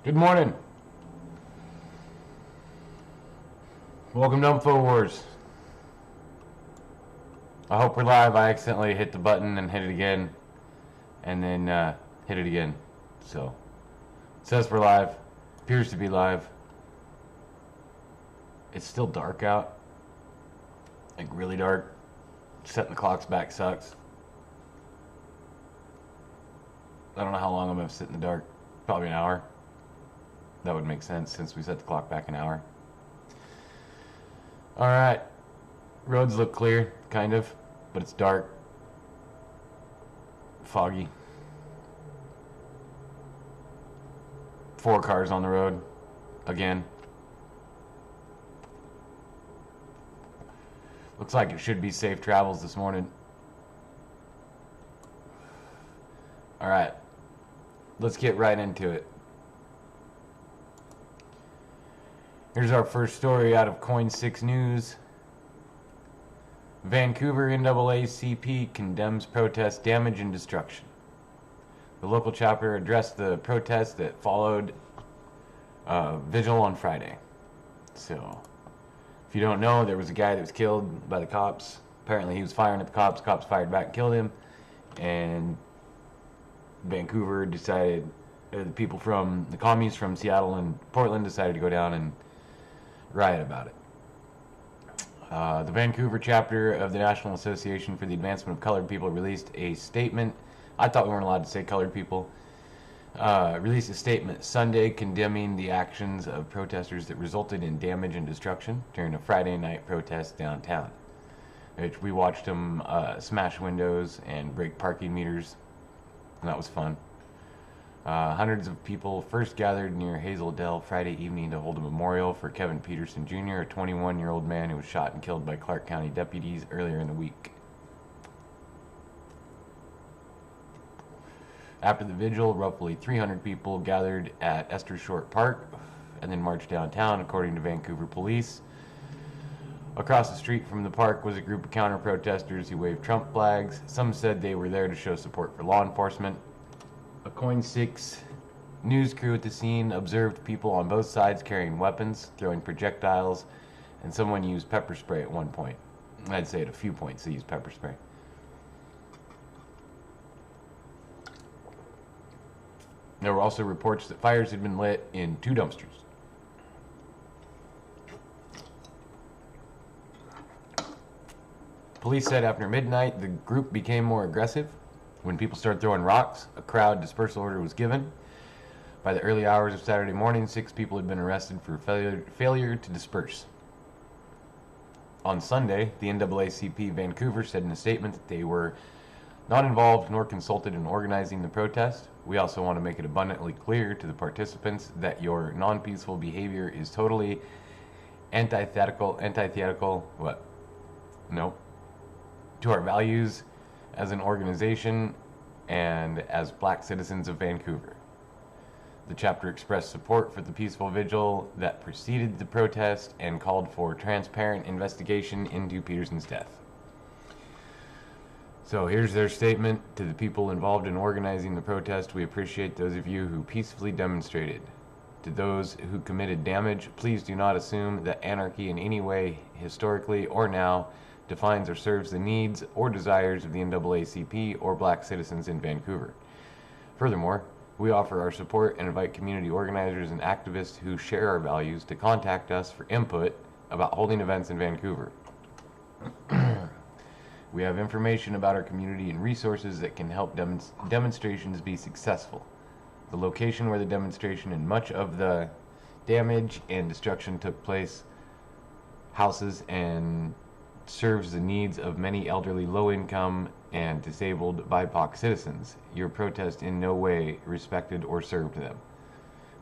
Good morning. Welcome to Umfowars. I hope we're live. I accidentally hit the button and hit it again, and then hit it again. So, it says we're live. Appears to be live. It's still dark out. Like really dark. Setting the clocks back sucks. I don't know how long I'm going to sit in the dark. Probably an hour. That would make sense since we set the clock back an hour. Alright. Roads look clear, kind of, but it's dark. Foggy. 4 cars on the road. Again. Looks like it should be safe travels this morning. Alright. Let's get right into it. Here's our first story out of Coin 6 News. Vancouver NAACP condemns protest damage and destruction. The local chapter addressed the protest that followed vigil on Friday. So, if you don't know, there was a guy that was killed by the cops. Apparently he was firing at the cops. Cops fired back and killed him. And Vancouver decided, the people from the commies from Seattle and Portland decided to go down and riot about it. The Vancouver chapter of the National Association for the Advancement of Colored People released a statement. I thought we weren't allowed to say colored people. Released a statement Sunday condemning the actions of protesters that resulted in damage and destruction during a Friday night protest downtown, which we watched them smash windows and break parking meters, and that was fun. Hundreds of people first gathered near Hazel Dell Friday evening to hold a memorial for Kevin Peterson Jr., a 21-year-old man who was shot and killed by Clark County deputies earlier in the week. After the vigil, roughly 300 people gathered at Esther Short Park and then marched downtown, according to Vancouver police. Across the street from the park was a group of counter-protesters who waved Trump flags. Some said they were there to show support for law enforcement. A Coin 6 news crew at the scene observed people on both sides carrying weapons, throwing projectiles, and someone used pepper spray at one point. I'd say at a few points they used pepper spray. There were also reports that fires had been lit in 2 dumpsters. Police said after midnight the group became more aggressive. When people started throwing rocks, a crowd dispersal order was given. By the early hours of Saturday morning, 6 people had been arrested for failure to disperse. On Sunday, the NAACP Vancouver said in a statement that they were not involved nor consulted in organizing the protest. We also want to make it abundantly clear to the participants that your non-peaceful behavior is totally antithetical, what? No. To our values as an organization and as black citizens of Vancouver. The chapter expressed support for the peaceful vigil that preceded the protest and called for transparent investigation into Peterson's death. So here's their statement to the people involved in organizing the protest. We appreciate those of you who peacefully demonstrated. To those who committed damage, please do not assume that anarchy in any way, historically or now, defines or serves the needs or desires of the NAACP or black citizens in Vancouver. Furthermore, we offer our support and invite community organizers and activists who share our values to contact us for input about holding events in Vancouver. We have information about our community and resources that can help demonstrations be successful. The location where the demonstration and much of the damage and destruction took place, houses and serves the needs of many elderly, low-income, and disabled BIPOC citizens. Your protest in no way respected or served them.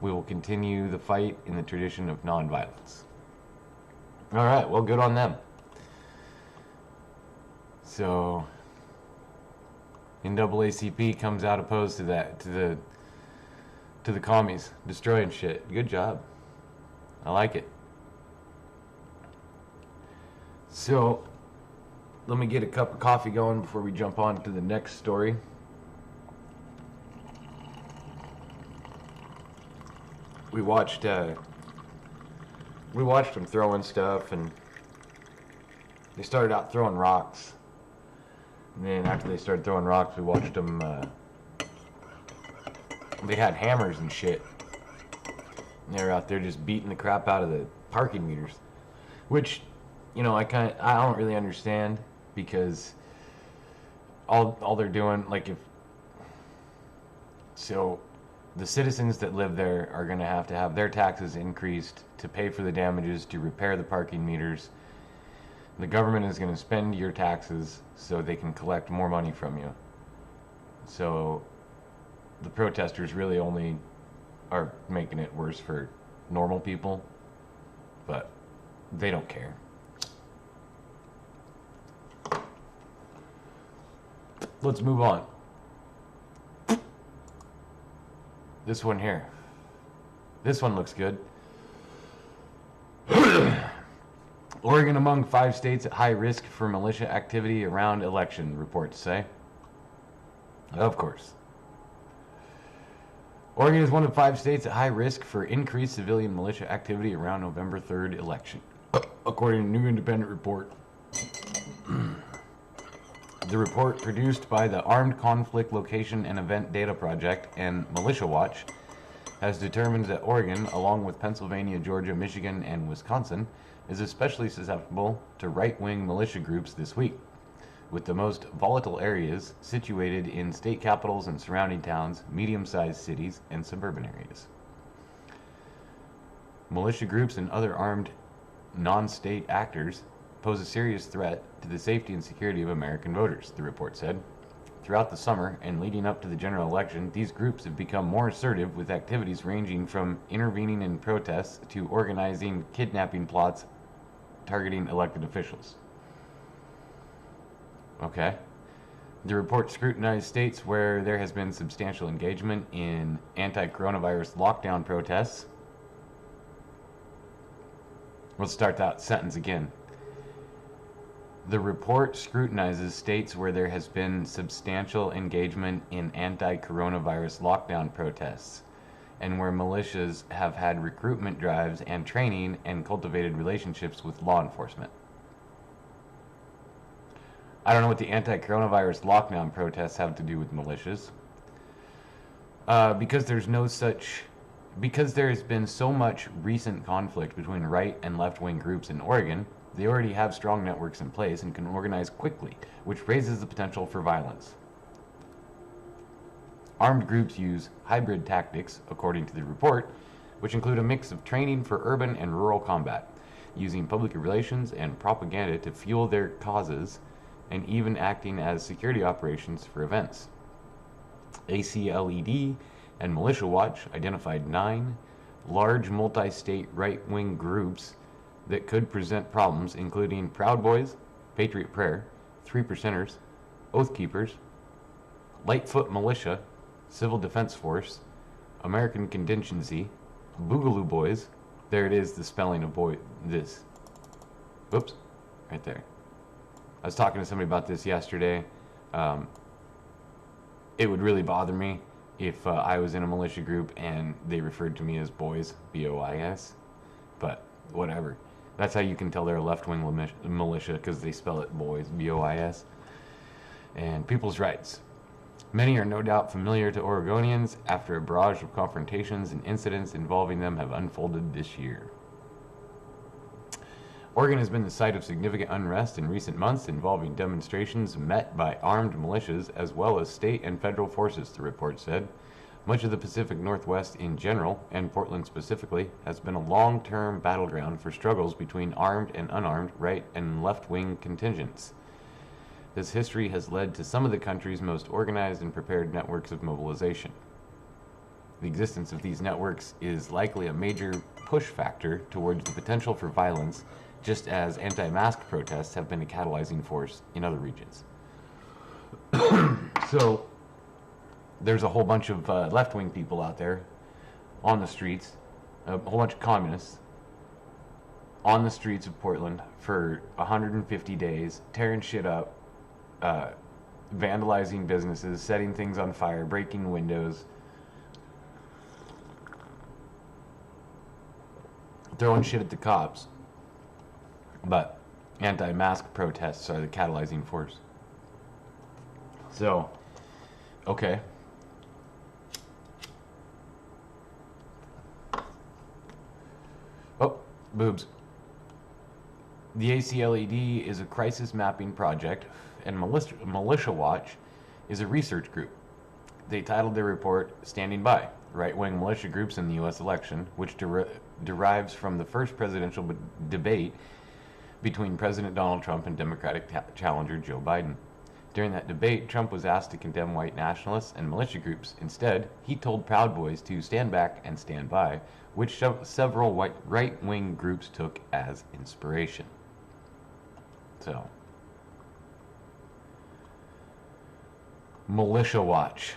We will continue the fight in the tradition of nonviolence. All right, well, good on them. So, NAACP comes out opposed to that, to the commies destroying shit. Good job. I like it. So, let me get a cup of coffee going before we jump on to the next story. we watched them throwing stuff, and they started out throwing rocks. And then after they started throwing rocks, we watched them. They had hammers and shit. And they were out there just beating the crap out of the parking meters, which, you know, I don't really understand, because all they're doing, like, so the citizens that live there are going to have their taxes increased to pay for the damages to repair the parking meters. The government is going to spend your taxes so they can collect more money from you. So the protesters really only are making it worse for normal people, but they don't care. Let's move on. This one here. This one looks good. Oregon among 5 states at high risk for militia activity around election, reports say. Of course. Oregon is one of 5 states at high risk for increased civilian militia activity around November 3rd election, according to a new independent report. The report, produced by the Armed Conflict Location and Event Data Project and Militia Watch, has determined that Oregon, along with Pennsylvania, Georgia, Michigan, and Wisconsin, is especially susceptible to right-wing militia groups this week, with the most volatile areas situated in state capitals and surrounding towns, medium-sized cities, and suburban areas. Militia groups and other armed non-state actors pose a serious threat to the safety and security of American voters, the report said. Throughout the summer and leading up to the general election, these groups have become more assertive, with activities ranging from intervening in protests to organizing kidnapping plots targeting elected officials. Okay. The report scrutinized states where there has been substantial engagement in anti-coronavirus lockdown protests. Let's start that sentence again. The report scrutinizes states where there has been substantial engagement in anti-coronavirus lockdown protests, and where militias have had recruitment drives and training and cultivated relationships with law enforcement. I don't know what the anti-coronavirus lockdown protests have to do with militias. Because there has been so much recent conflict between right and left-wing groups in Oregon, they already have strong networks in place and can organize quickly, which raises the potential for violence. Armed groups use hybrid tactics, according to the report, which include a mix of training for urban and rural combat, using public relations and propaganda to fuel their causes, and even acting as security operations for events. ACLED and Militia Watch identified 9 large multi-state right-wing groups that could present problems, including Proud Boys, Patriot Prayer, 3 Percenters, Oath Keepers, Lightfoot Militia, Civil Defense Force, American Contingency, Boogaloo Boys. There it is, the spelling of boy. This. Whoops, right there. I was talking to somebody about this yesterday. It would really bother me if I was in a militia group and they referred to me as boys, B-O-I-S. But whatever. That's how you can tell they're a left-wing militia, because they spell it boys, B-O-I-S. And people's rights. Many are no doubt familiar to Oregonians after a barrage of confrontations and incidents involving them have unfolded this year. Oregon has been the site of significant unrest in recent months involving demonstrations met by armed militias as well as state and federal forces, the report said. Much of the Pacific Northwest in general, and Portland specifically, has been a long-term battleground for struggles between armed and unarmed right and left-wing contingents. This history has led to some of the country's most organized and prepared networks of mobilization. The existence of these networks is likely a major push factor towards the potential for violence, just as anti-mask protests have been a catalyzing force in other regions. So, there's a whole bunch of left-wing people out there on the streets, a whole bunch of communists on the streets of Portland for 150 days, tearing shit up, vandalizing businesses, setting things on fire, breaking windows. throwing shit at the cops. But anti-mask protests are the catalyzing force. So, okay. Oh, boobs. The ACLED is a crisis mapping project, and Militia Watch is a research group. They titled their report Standing By, Right-Wing Militia Groups in the U.S. Election, which derives from the first presidential debate between President Donald Trump and Democratic challenger Joe Biden. During that debate, Trump was asked to condemn white nationalists and militia groups. Instead, he told Proud Boys to stand back and stand by, which several right-wing groups took as inspiration. So, Militia Watch.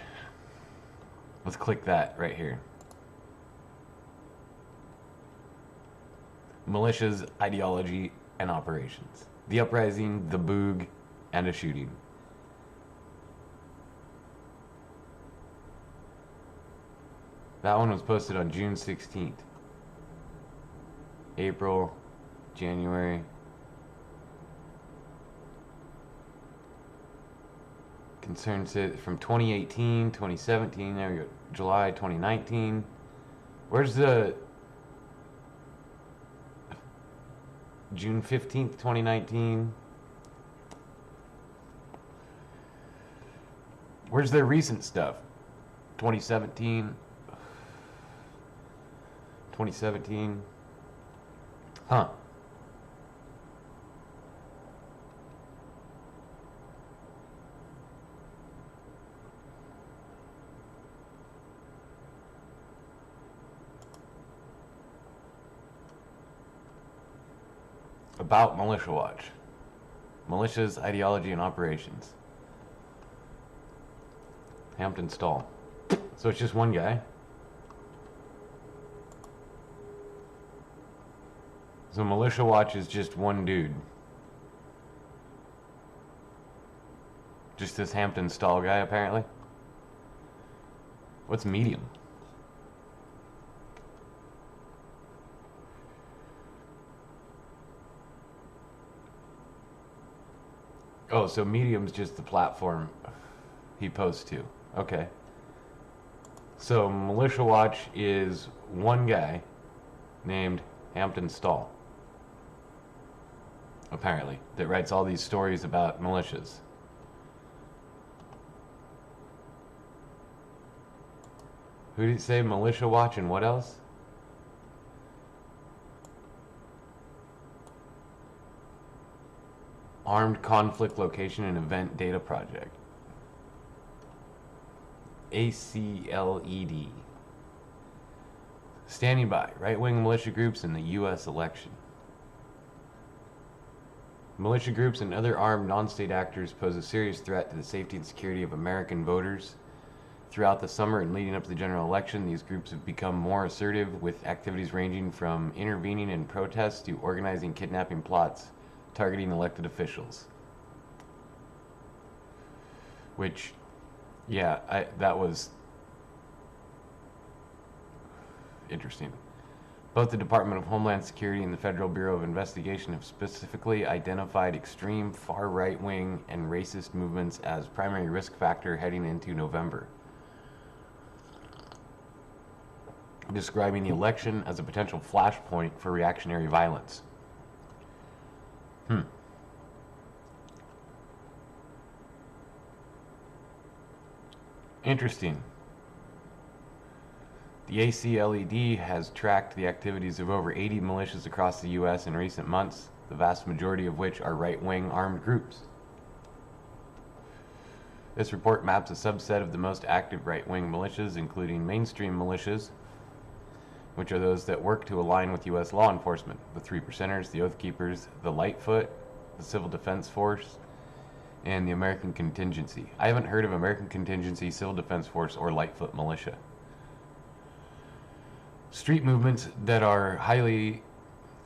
Let's click that right here. Militia's ideology and operations. The uprising, the boog, and a shooting. That one was posted on June 16th. April, January. Concerns it from 2018, 2017, there we go, July 2019. Where's the June 15th, 2019? Where's their recent stuff? 2017. 2017. Huh. About Militia Watch. Militia's ideology and operations. Hampton Stall. So it's just one guy. So Militia Watch is just one dude. Just this Hampton Stall guy, apparently. What's Medium? Oh, so Medium's just the platform he posts to. Okay. So Militia Watch is one guy named Hampton Stall, apparently, that writes all these stories about militias. Who did it say? Militia Watch and what else? Armed Conflict Location and Event Data Project. ACLED. Standing by. Right-wing militia groups in the U.S. election. Militia groups and other armed non-state actors pose a serious threat to the safety and security of American voters. Throughout the summer and leading up to the general election, these groups have become more assertive, with activities ranging from intervening in protests to organizing kidnapping plots targeting elected officials. Which, yeah, that was interesting. Both the Department of Homeland Security and the Federal Bureau of Investigation have specifically identified extreme far right-wing and racist movements as primary risk factor heading into November, describing the election as a potential flashpoint for reactionary violence. Interesting. The ACLED has tracked the activities of over 80 militias across the U.S. in recent months, the vast majority of which are right-wing armed groups. This report maps a subset of the most active right-wing militias, including mainstream militias, which are those that work to align with U.S. law enforcement, the Three Percenters, the Oath Keepers, the Lightfoot, the Civil Defense Force, and the American Contingency. I haven't heard of American Contingency, Civil Defense Force, or Lightfoot Militia. Street movements that are highly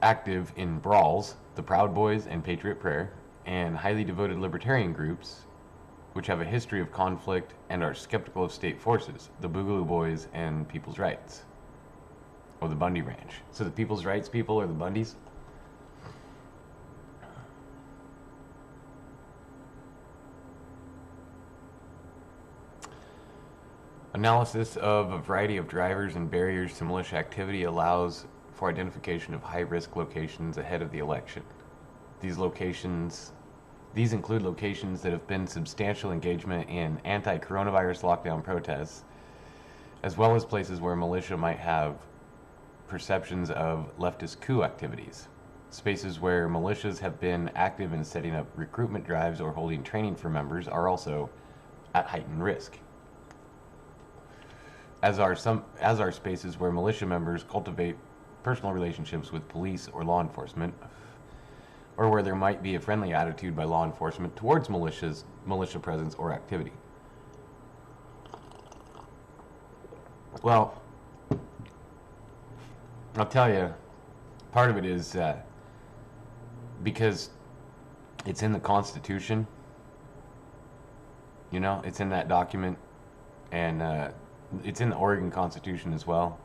active in brawls, the Proud Boys and Patriot Prayer, and highly devoted libertarian groups, which have a history of conflict and are skeptical of state forces, the Boogaloo Boys and People's Rights. or the Bundy Ranch. So the people's rights people are the Bundys. Analysis of a variety of drivers and barriers to militia activity allows for identification of high-risk locations ahead of the election. These include locations that have been substantial engagement in anti-coronavirus lockdown protests, as well as places where militia might have perceptions of leftist coup activities. Spaces where militias have been active in setting up recruitment drives or holding training for members are also at heightened risk, as are spaces where militia members cultivate personal relationships with police or law enforcement, or where there might be a friendly attitude by law enforcement towards militia presence or activity. Well, I'll tell you, part of it is because it's in the Constitution, you know, it's in that document, and it's in the Oregon Constitution as well.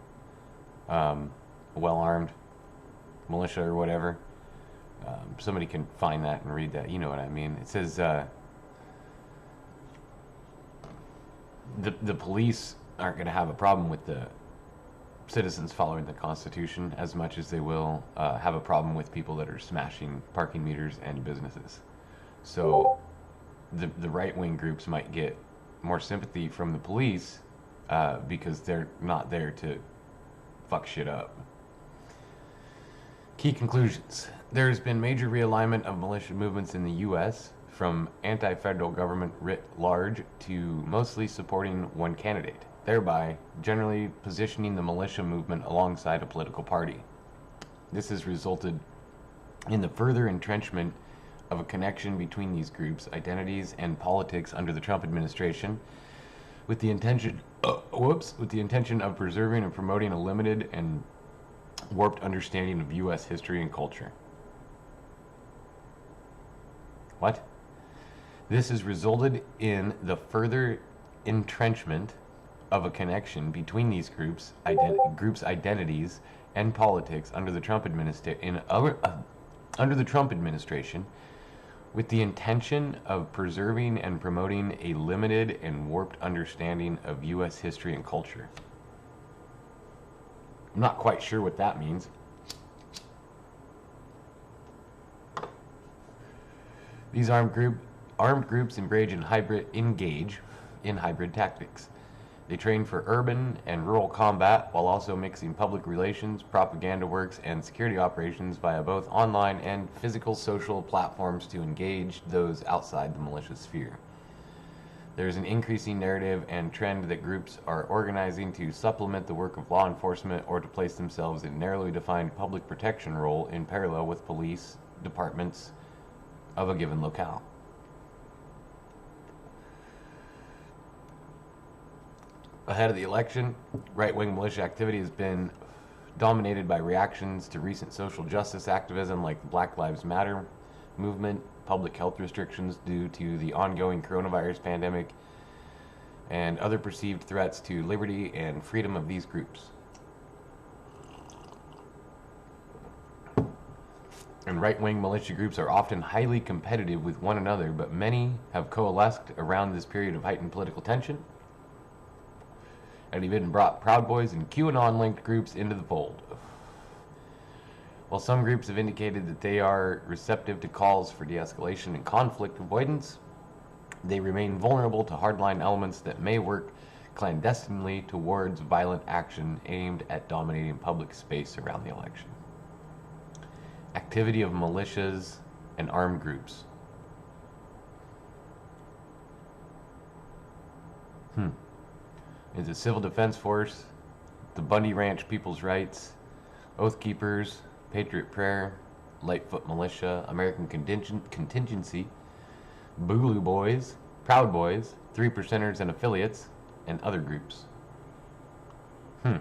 Well-armed militia or whatever. Somebody can find that and read that. You know what I mean. It says the police aren't going to have a problem with the citizens following the Constitution as much as they will have a problem with people that are smashing parking meters and businesses. So the right-wing groups might get more sympathy from the police because they're not there to fuck shit up. Key conclusions. There has been major realignment of militia movements in the U.S. from anti-federal government writ large to mostly supporting one candidate, thereby generally positioning the militia movement alongside a political party. This has resulted in the further entrenchment of a connection between these groups' identities and politics under the Trump administration, with the intention of preserving and promoting a limited and warped understanding of U.S. history and culture. What? This has resulted in the further entrenchment of a connection between these groups' identities and politics under the Trump administration, with the intention of preserving and promoting a limited and warped understanding of U.S. history and culture. I'm not quite sure what that means. These armed groups engage in hybrid tactics. They train for urban and rural combat while also mixing public relations, propaganda works, and security operations via both online and physical social platforms to engage those outside the militia sphere. There is an increasing narrative and trend that groups are organizing to supplement the work of law enforcement or to place themselves in narrowly defined public protection role in parallel with police departments of a given locale. Ahead of the election, right-wing militia activity has been dominated by reactions to recent social justice activism like the Black Lives Matter movement, public health restrictions due to the ongoing coronavirus pandemic, and other perceived threats to liberty and freedom of these groups. And right-wing militia groups are often highly competitive with one another, but many have coalesced around this period of heightened political tension, and even brought Proud Boys and QAnon-linked groups into the fold. While some groups have indicated that they are receptive to calls for de-escalation and conflict avoidance, they remain vulnerable to hardline elements that may work clandestinely towards violent action aimed at dominating public space around the election. Activity of militias and armed groups. Is the Civil Defense Force, the Bundy Ranch People's Rights, Oath Keepers, Patriot Prayer, Lightfoot Militia, American Contingency, Boogaloo Boys, Proud Boys, Three Percenters and Affiliates, and other groups. Well,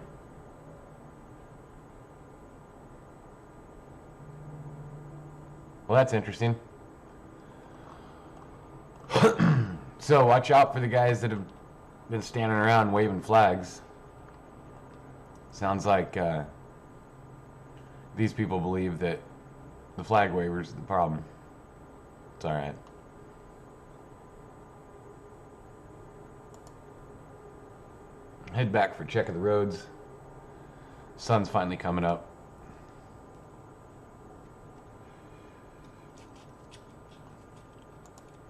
that's interesting. So watch out for the guys that have been standing around waving flags. Sounds like these people believe that the flag waivers is the problem. It's alright. Head back for check of the roads. Sun's finally coming up.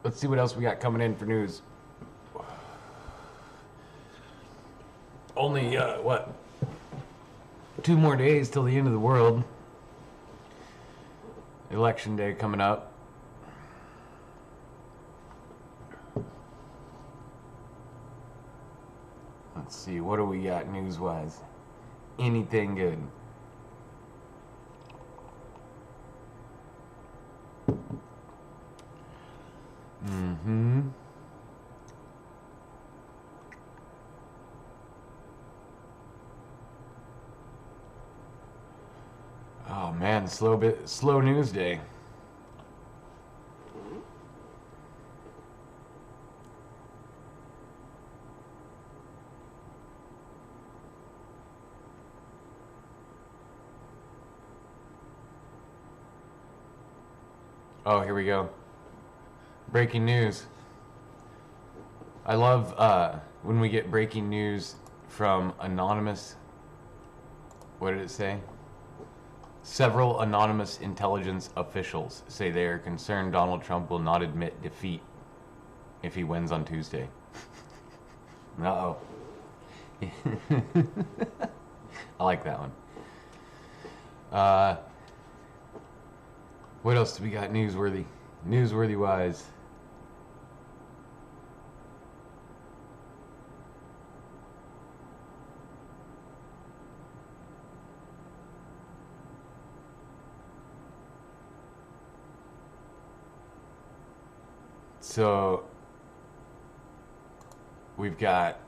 Let's see what else we got coming in for news. Only, what? 2 more days till the end of the world. Election day coming up. Let's see, what do we got news-wise? Anything good? Oh man, slow news day. Oh, here we go. Breaking news. I love when we get breaking news from anonymous. What did it say? Several anonymous intelligence officials say they are concerned Donald Trump will not admit defeat if he wins on Tuesday. Uh-oh. I like that one. What else do we got newsworthy? Newsworthy wise. So we've got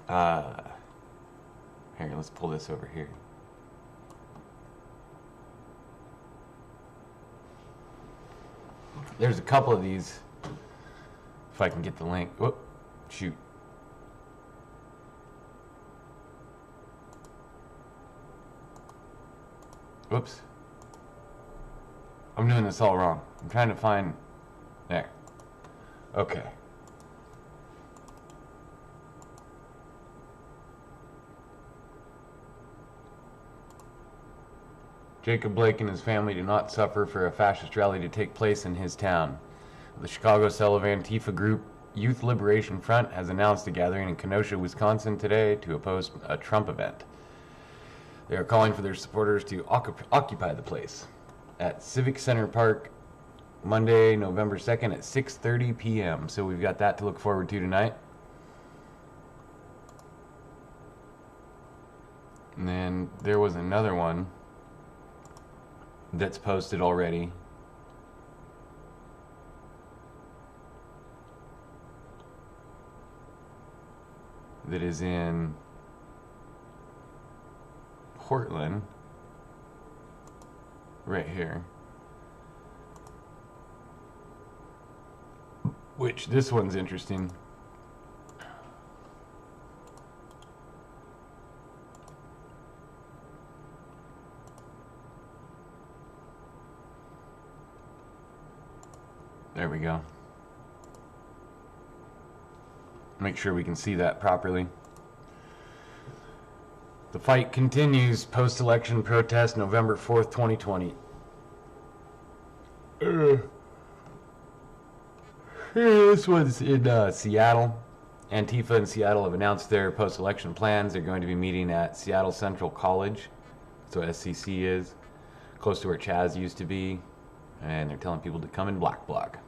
here, let's pull this over here. There's a couple of these. If I can get the link. Whoop, shoot. Whoops. I'm doing this all wrong. I'm trying to find... There. Okay. Jacob Blake and his family do not suffer for a fascist rally to take place in his town. The Chicago cell of Antifa group Youth Liberation Front has announced a gathering in Kenosha, Wisconsin today to oppose a Trump event. They are calling for their supporters to occupy the place at Civic Center Park Monday, November 2nd at 6:30 p.m. So we've got that to look forward to tonight. And then there was another one that's posted already. That is in Portland. Right here. Which, this one's interesting. There we go. Make sure we can see that properly. The fight continues. Post-election protest, November 4th, 2020. This one's in Seattle. Antifa in Seattle have announced their post-election plans. They're going to be meeting at Seattle Central College. That's what SCC is. Close to where Chaz used to be. And they're telling people to come in black bloc.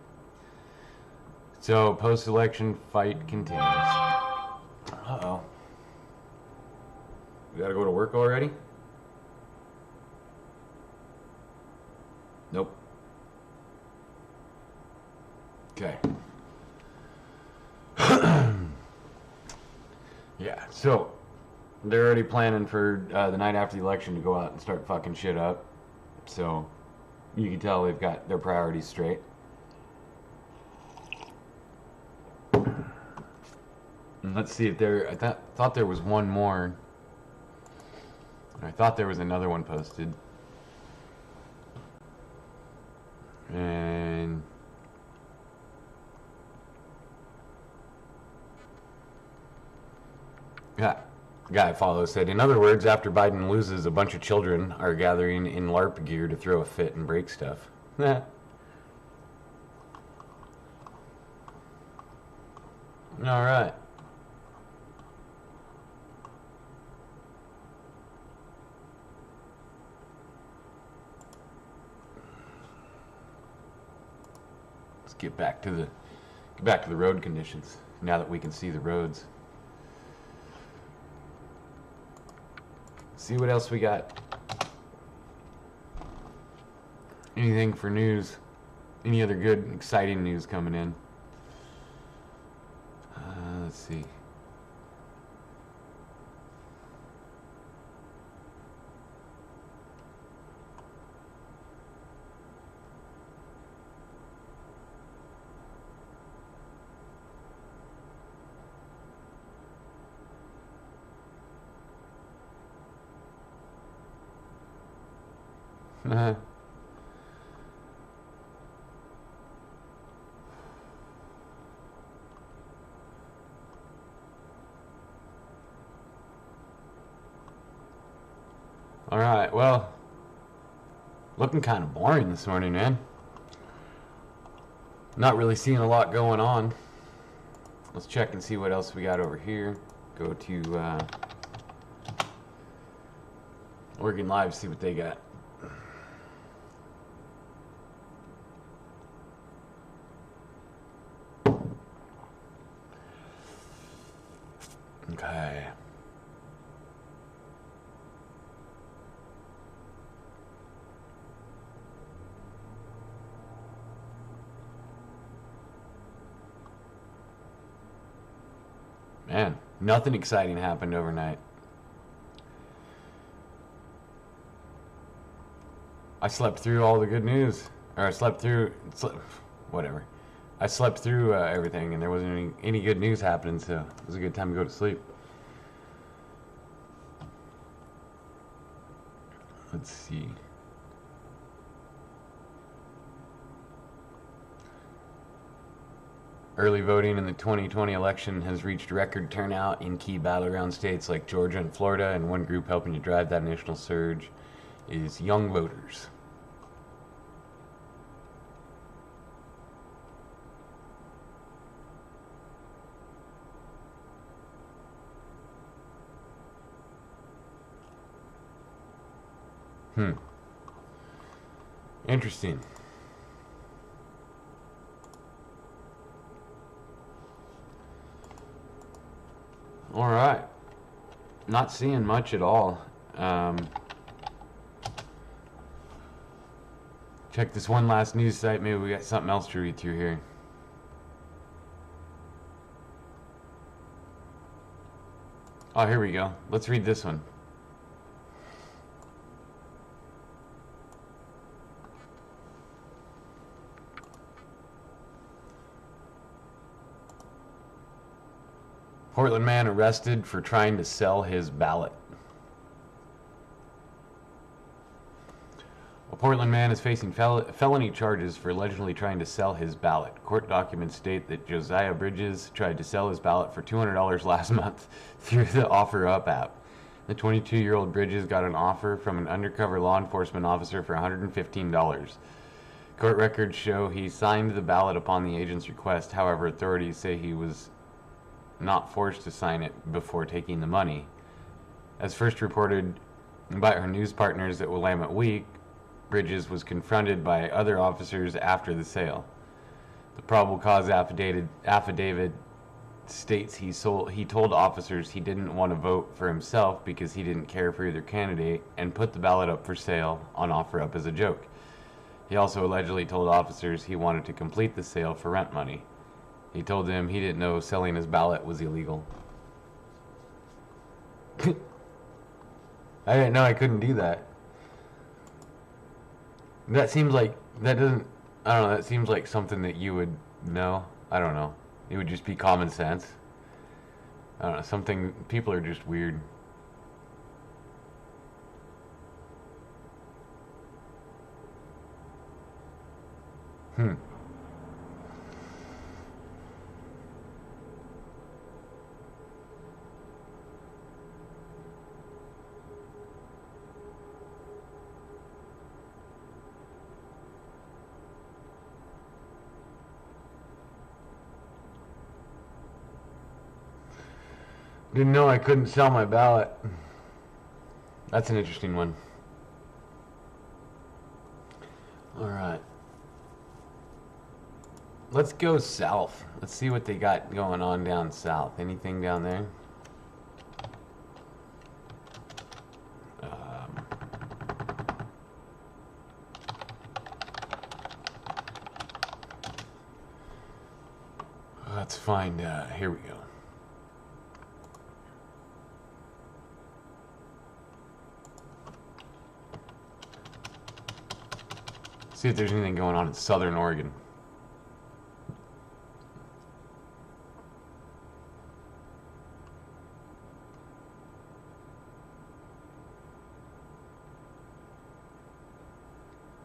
So, post-election fight continues. Uh-oh. We gotta go to work already? Nope. Okay. Yeah, so they're already planning for the night after the election to go out and start fucking shit up. So you can tell they've got their priorities straight. And let's see if there... I thought there was one more I thought there was another one posted. And yeah, guy I follow said, in other words, after Biden loses, a bunch of children are gathering in LARP gear to throw a fit and break stuff. All right. Let's get back to the road conditions now that we can see the roads. See what else we got. Anything for news? Any other good, exciting news coming in? Let's see. All right, well, looking kind of boring this morning, man. Not really seeing a lot going on. Let's check and see what else we got over here. Go to Oregon Live, see what they got. Okay. Man, nothing exciting happened overnight. I slept through all the good news. Or I slept through... whatever. I slept through everything, and there wasn't any good news happening, so it was a good time to go to sleep. Let's see. Early voting in the 2020 election has reached record turnout in key battleground states like Georgia and Florida, and one group helping to drive that initial surge is young voters. Interesting. All right. Not seeing much at all. Check this one last news site. Maybe we got something else to read through here. Oh, here we go. Let's read this one. Portland man arrested for trying to sell his ballot. A Portland man is facing felony charges for allegedly trying to sell his ballot. Court documents state that Josiah Bridges tried to sell his ballot for $200 last month through the OfferUp app. The 22-year-old Bridges got an offer from an undercover law enforcement officer for $115. Court records show he signed the ballot upon the agent's request. However, authorities say he was not forced to sign it before taking the money. As first reported by our news partners at Willamette Week, Bridges was confronted by other officers after the sale. The probable cause affidavit states he told officers he didn't want to vote for himself because he didn't care for either candidate and put the ballot up for sale on OfferUp as a joke. He also allegedly told officers he wanted to complete the sale for rent money. He told them he didn't know selling his ballot was illegal. I didn't know I couldn't do that. That seems like, that doesn't, I don't know, that seems like something that you would know. I don't know. It would just be common sense. I don't know, people are just weird. Hmm. Didn't know I couldn't sell my ballot. That's an interesting one. Alright. Let's go south. Let's see what they got going on down south. Anything down there? Let's find, here we go. See if there's anything going on in Southern Oregon.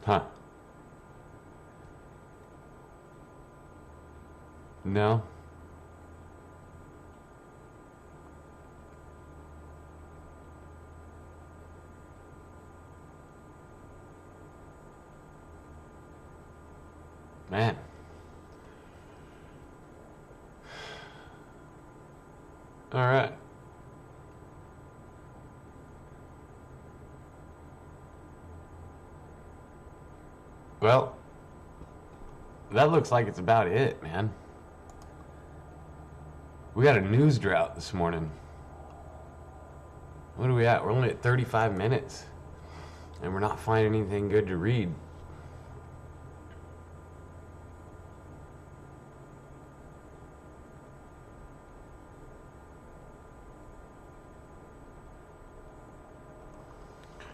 Huh. No. Man. All right. Well, that looks like it's about it, man. We got a news drought this morning. What are we at? We're only at 35 minutes. And we're not finding anything good to read.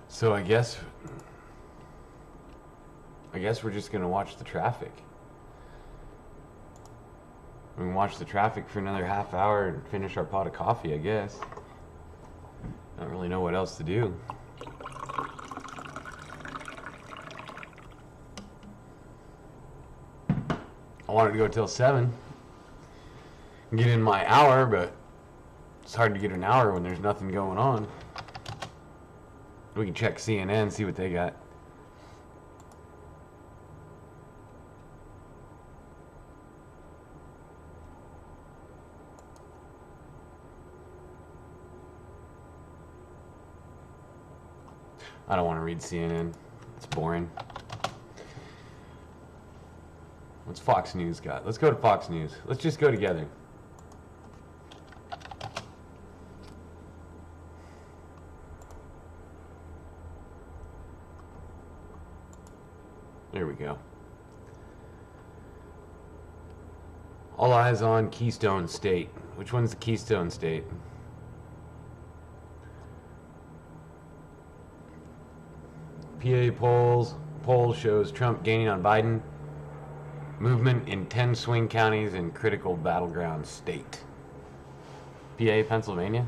So I guess we're just gonna watch the traffic. We can watch the traffic for another half hour and finish our pot of coffee, I guess. I don't really know what else to do. I wanted to go till 7 and get in my hour, but it's hard to get an hour when there's nothing going on. We can check CNN, see what they got. I don't want to read CNN. It's boring. What's Fox News got? Let's go to Fox News. Let's just go together. There we go. All eyes on Keystone State. Which one's the Keystone State? PA poll shows Trump gaining on Biden. Movement in 10 swing counties in critical battleground state. PA, Pennsylvania?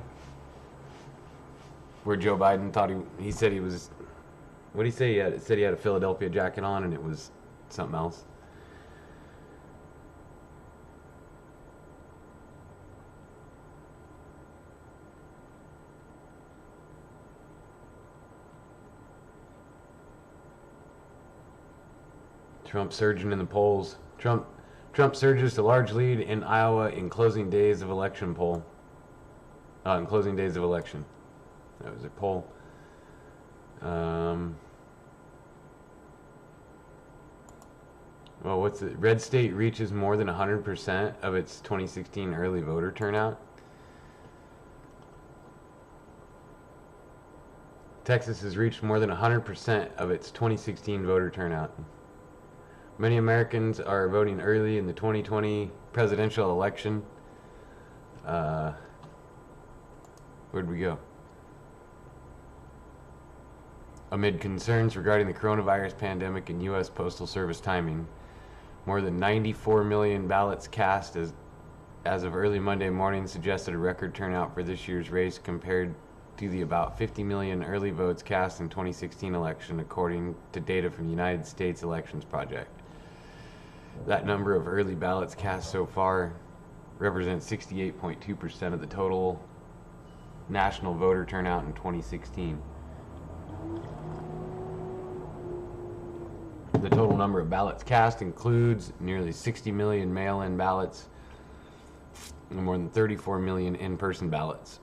Where Joe Biden thought he said he was... What did he say? He said he had a Philadelphia jacket on and it was something else. Trump surging in the polls. Trump surges to large lead in Iowa in closing days of election poll. In closing days of election. That was a poll. Well, what's it? Red state reaches more than 100% of its 2016 early voter turnout. Texas has reached more than 100% of its 2016 voter turnout. Many Americans are voting early in the 2020 presidential election. Where'd we go? Amid concerns regarding the coronavirus pandemic and U.S. Postal Service timing, more than 94 million ballots cast as of early Monday morning suggested a record turnout for this year's race compared to the about 50 million early votes cast in 2016 election, according to data from the United States Elections Project. That number of early ballots cast so far represents 68.2% of the total national voter turnout in 2016. The total number of ballots cast includes nearly 60 million mail-in ballots and more than 34 million in-person ballots.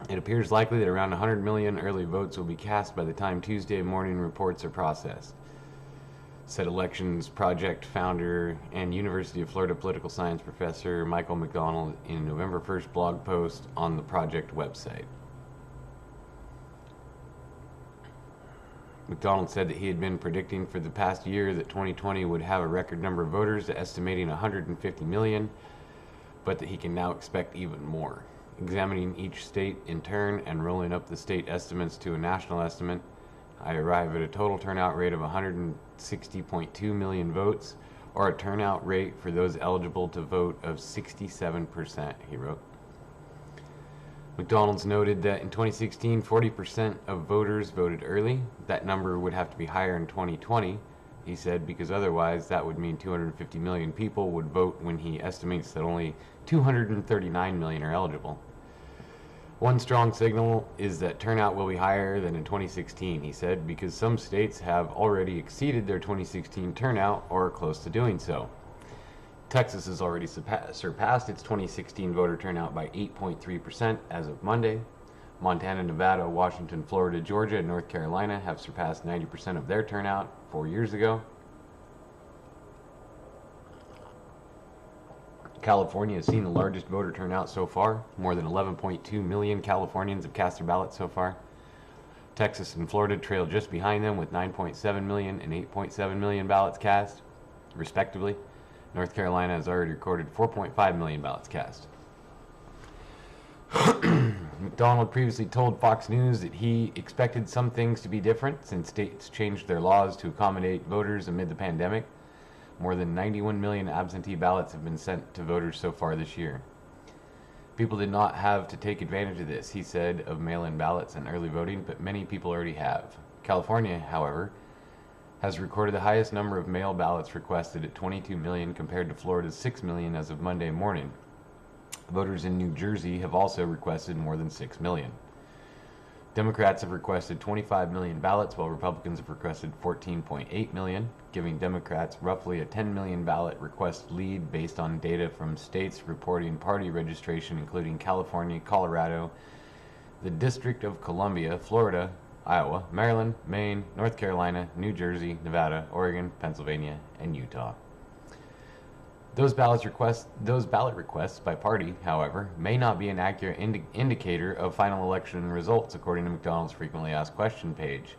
It appears likely that around 100 million early votes will be cast by the time Tuesday morning reports are processed, said Elections Project founder and University of Florida political science professor Michael McDonald in a November 1st blog post on the project website. McDonald said that he had been predicting for the past year that 2020 would have a record number of voters, estimating 150 million, but that he can now expect even more. Examining each state in turn and rolling up the state estimates to a national estimate, I arrive at a total turnout rate of 160.2 million votes, or a turnout rate for those eligible to vote of 67%, he wrote. McDonald's noted that in 2016, 40% of voters voted early. That number would have to be higher in 2020, he said, because otherwise that would mean 250 million people would vote when he estimates that only 239 million are eligible. One strong signal is that turnout will be higher than in 2016, he said, because some states have already exceeded their 2016 turnout or are close to doing so. Texas has already surpassed its 2016 voter turnout by 8.3% as of Monday. Montana, Nevada, Washington, Florida, Georgia, and North Carolina have surpassed 90% of their turnout 4 years ago. California has seen the largest voter turnout so far. More than 11.2 million Californians have cast their ballots so far. Texas and Florida trail just behind them with 9.7 million and 8.7 million ballots cast, respectively. North Carolina has already recorded 4.5 million ballots cast. McDonald previously told Fox News that he expected some things to be different since states changed their laws to accommodate voters amid the pandemic. More than 91 million absentee ballots have been sent to voters so far this year. People did not have to take advantage of this, he said, of mail-in ballots and early voting, but many people already have. California, however, has recorded the highest number of mail ballots requested at 22 million compared to Florida's 6 million as of Monday morning. Voters in New Jersey have also requested more than 6 million. Democrats have requested 25 million ballots, while Republicans have requested 14.8 million, giving Democrats roughly a 10 million ballot request lead based on data from states reporting party registration, including California, Colorado, the District of Columbia, Florida, Iowa, Maryland, Maine, North Carolina, New Jersey, Nevada, Oregon, Pennsylvania, and Utah. Those ballot requests by party, however, may not be an accurate indicator of final election results, according to McDonald's frequently asked question page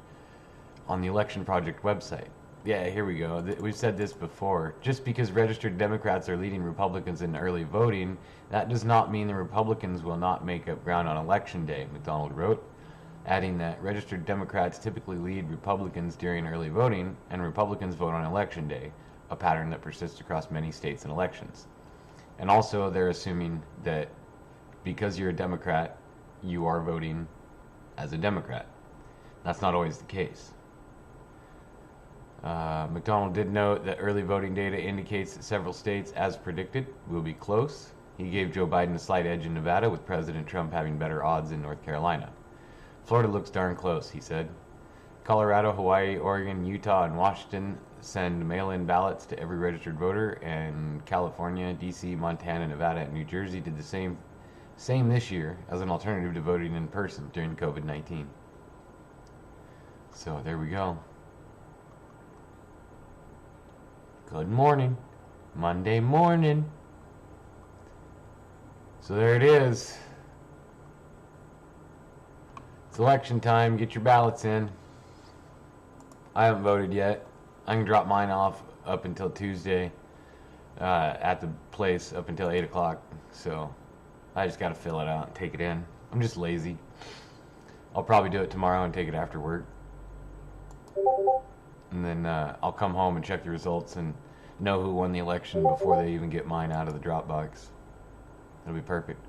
on the Election Project website. Yeah, here we go. We've said this before. Just because registered Democrats are leading Republicans in early voting, that does not mean the Republicans will not make up ground on Election Day, McDonald wrote, adding that registered Democrats typically lead Republicans during early voting, and Republicans vote on Election Day, a pattern that persists across many states and elections. And also, they're assuming that because you're a Democrat, you are voting as a Democrat. That's not always the case. McDonald did note that early voting data indicates that several states, as predicted, will be close. He gave Joe Biden a slight edge in Nevada, with President Trump having better odds in North Carolina. Florida looks darn close, he said. Colorado, Hawaii, Oregon, Utah, and Washington send mail-in ballots to every registered voter, and California, D.C., Montana, Nevada, and New Jersey did the same this year as an alternative to voting in person during COVID-19. So there we go. Good morning. Monday morning. So there it is. It's election time. Get your ballots in. I haven't voted yet. I can drop mine off up until Tuesday at the place up until 8 o'clock. So I just got to fill it out and take it in. I'm just lazy. I'll probably do it tomorrow and take it after work. And then I'll come home and check the results and know who won the election before they even get mine out of the Dropbox. It'll be perfect.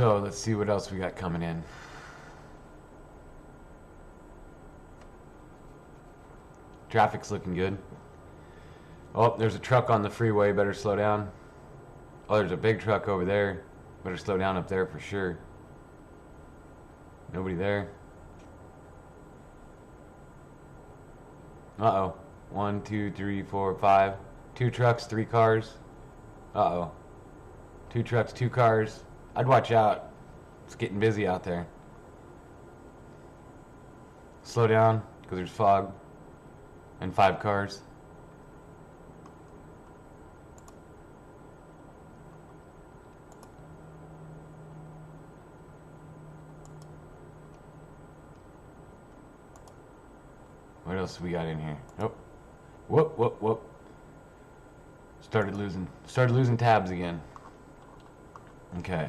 So let's see what else we got coming in. Traffic's looking good. Oh, there's a truck on the freeway. Better slow down. Oh, there's a big truck over there. Better slow down up there for sure. Nobody there. Uh-oh. 1, 2, 3, 4, 5. 2 trucks, 3 cars. Uh-oh. 2 trucks, 2 cars. I'd watch out. It's getting busy out there. Slow down, because there's fog. And 5 cars. What else we got in here? Oh. Whoop, whoop, whoop. Started losing tabs again. Okay.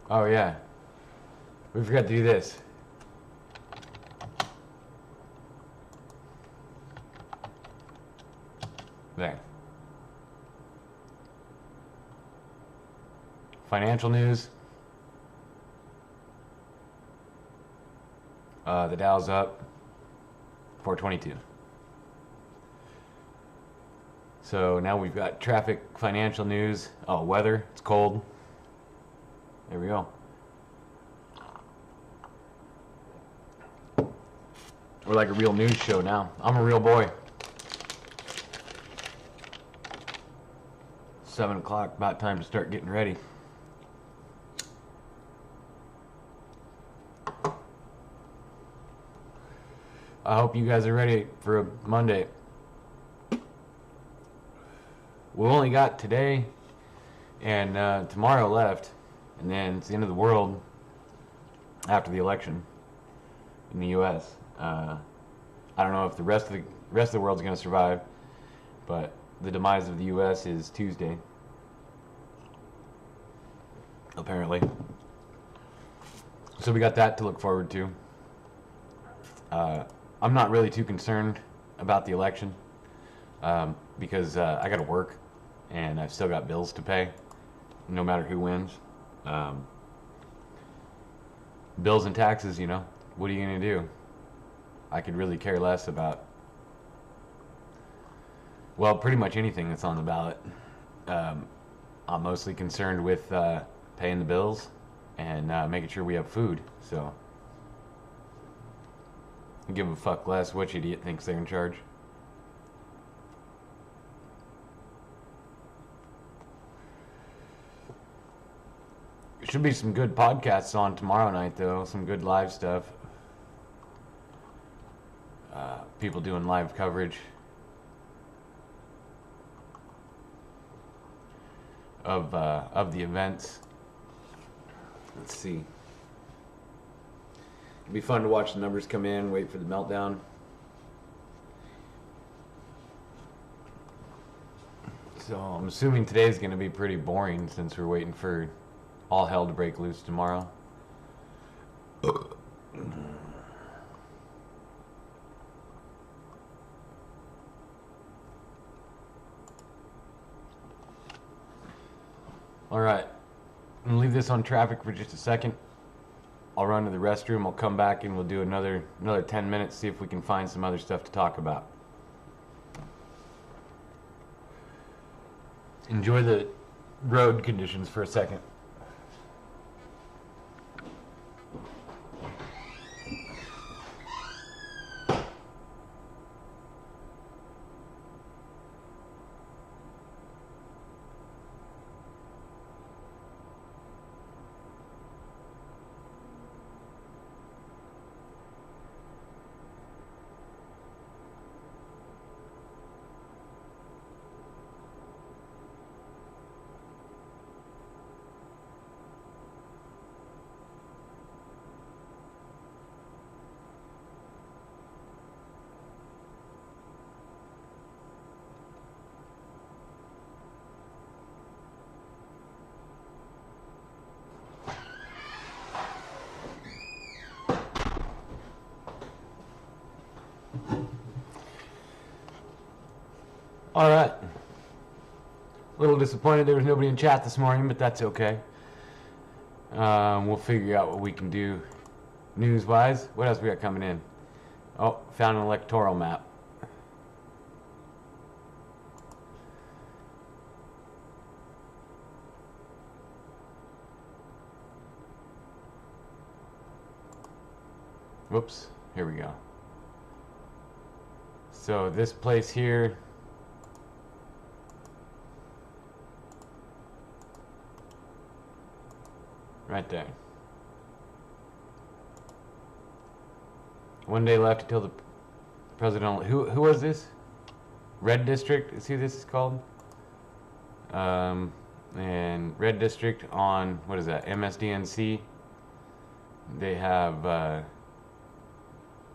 Oh yeah. We forgot to do this. There. Financial news. The Dow's up 422. So now we've got traffic, financial news. Oh, weather. It's cold. There we go. We're like a real news show now. I'm a real boy. 7 o'clock, about time to start getting ready. I hope you guys are ready for a Monday. We only got today and tomorrow left, and then it's the end of the world after the election in the U.S. I don't know if the rest of the world's going to survive, but the demise of the U.S. is Tuesday, apparently. So we got that to look forward to. I'm not really too concerned about the election because I got to work and I've still got bills to pay, no matter who wins. Bills and taxes, you know, what are you going to do? I could really care less about, well, pretty much anything that's on the ballot. I'm mostly concerned with paying the bills and making sure we have food, so give a fuck less which idiot thinks they're in charge. There should be some good podcasts on tomorrow night, though. Some good live stuff. People doing live coverage of the events. Let's see. It'd be fun to watch the numbers come in, wait for the meltdown. So I'm assuming today's going to be pretty boring since we're waiting for all hell to break loose tomorrow. Alright, I'm going to leave this on traffic for just a second. I'll run to the restroom, I'll come back and we'll do another 10 minutes, see if we can find some other stuff to talk about. Enjoy the road conditions for a second. All right. A little disappointed there was nobody in chat this morning, but that's okay. We'll figure out what we can do news-wise. What else we got coming in? Oh, found an electoral map. Whoops, here we go. So this place here, right there. One day left until the president. Who was this? Red District. See what this is called? And Red District on what is that? MSDNC. They have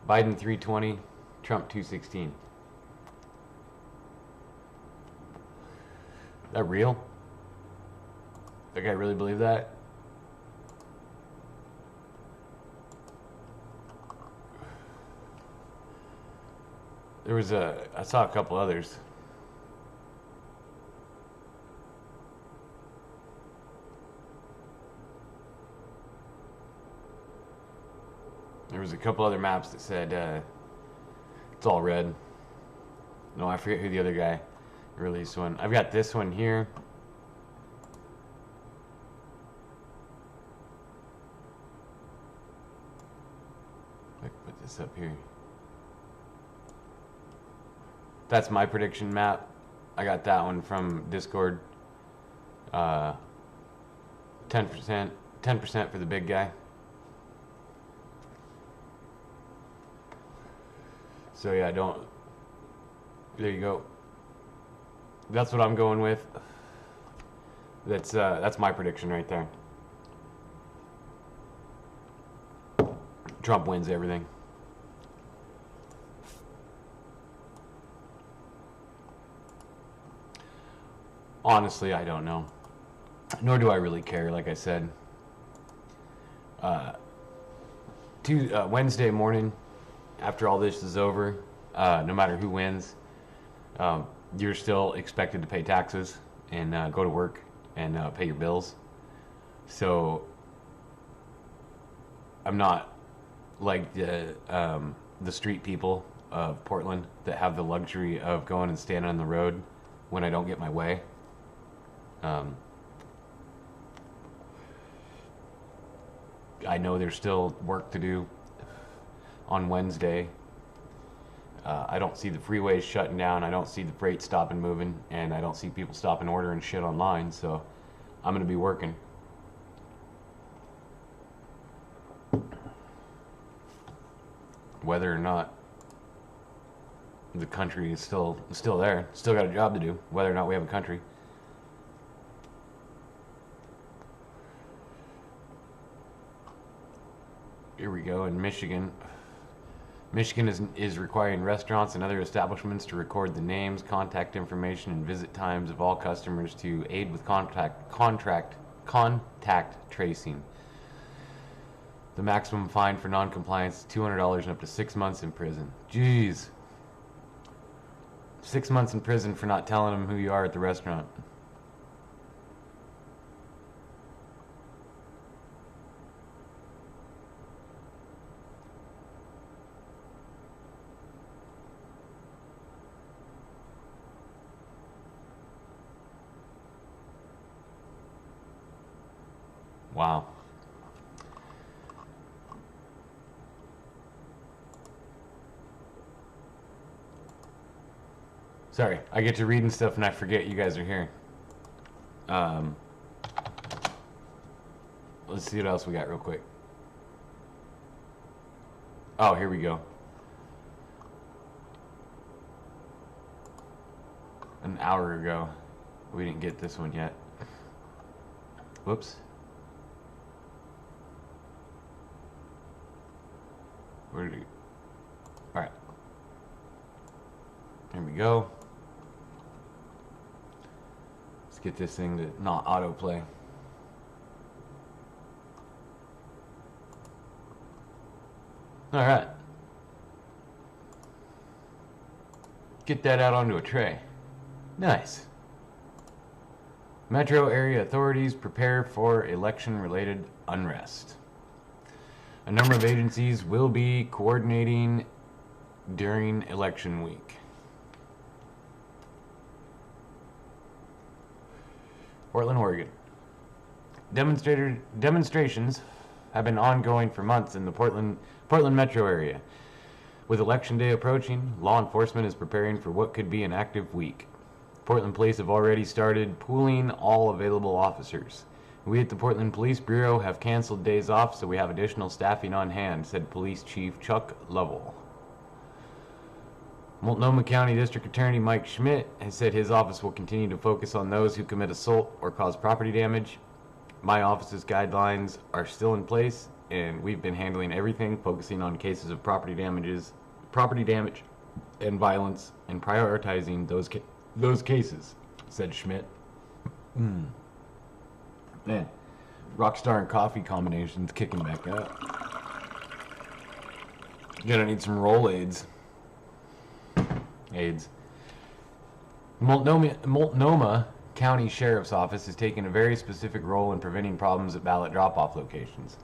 Biden 320, Trump 216. Is that real? That guy really believe that? There was I saw a couple others. There was a couple other maps that said it's all red. No, I forget who the other guy released one. I've got this one here. I can put this up here. That's my prediction map. I got that one from Discord. 10%, 10% for the big guy. So yeah, there you go. That's what I'm going with. That's my prediction right there. Trump wins everything. Honestly, I don't know. Nor do I really care, like I said. Wednesday morning, after all this is over, no matter who wins, you're still expected to pay taxes and go to work and pay your bills. So I'm not like the street people of Portland that have the luxury of going and standing on the road when I don't get my way. I know there's still work to do on Wednesday. I don't see the freeways shutting down. I don't see the freight stopping moving, and I don't see people stopping ordering shit online. So I'm gonna be working. Whether or not the country is still there, still got a job to do. Whether or not we have a country. Here we go in Michigan. Michigan is requiring restaurants and other establishments to record the names, contact information, and visit times of all customers to aid with contact tracing. The maximum fine for non-compliance is $200 and up to 6 months in prison. Jeez. 6 months in prison for not telling them who you are at the restaurant. Wow. Sorry, I get to reading stuff and I forget you guys are here. Let's see what else we got real quick. Oh, here we go. An hour ago. We didn't get this one yet. Whoops. Where did Alright. Here we go. Let's get this thing to not autoplay. Alright. Get that out onto a tray. Nice. Metro area authorities prepare for election-related unrest. A number of agencies will be coordinating during election week. Portland, Oregon. Demonstrations have been ongoing for months in the Portland metro area. With election day approaching, law enforcement is preparing for what could be an active week. Portland Police have already started pooling all available officers. We at the Portland Police Bureau have canceled days off, so we have additional staffing on hand, said Police Chief Chuck Lovell. Multnomah County District Attorney Mike Schmidt has said his office will continue to focus on those who commit assault or cause property damage. My office's guidelines are still in place, and we've been handling everything, focusing on cases of property damage and violence, and prioritizing those cases, said Schmidt. Man, Rockstar and coffee combination's kicking back up. Gonna need some Rolaids. Multnomah County Sheriff's Office is taking a very specific role in preventing problems at ballot drop-off locations.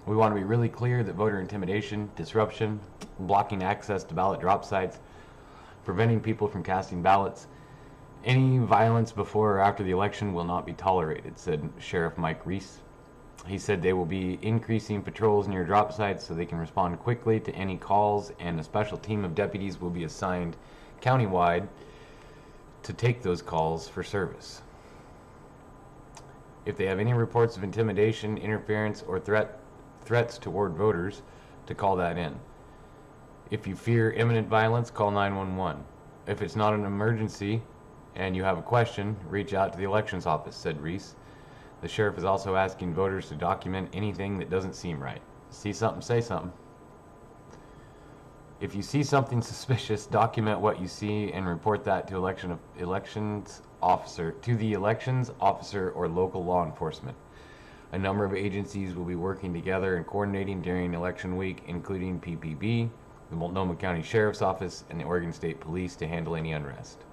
We want to be really clear that voter intimidation, disruption, blocking access to ballot drop sites, preventing people from casting ballots, any violence before or after the election will not be tolerated, said Sheriff Mike Reese. He said they will be increasing patrols near drop sites so they can respond quickly to any calls, and a special team of deputies will be assigned countywide to take those calls for service. If they have any reports of intimidation, interference, or threats toward voters, to call that in. If you fear imminent violence, call 911. If it's not an emergency and you have a question, reach out to the elections office, said Reese. The sheriff is also asking voters to document anything that doesn't seem right. See something, say something. If you see something suspicious, document what you see and report that to the elections officer or local law enforcement. A number of agencies will be working together and coordinating during election week, including PPB, the Multnomah County Sheriff's Office, and the Oregon State Police to handle any unrest.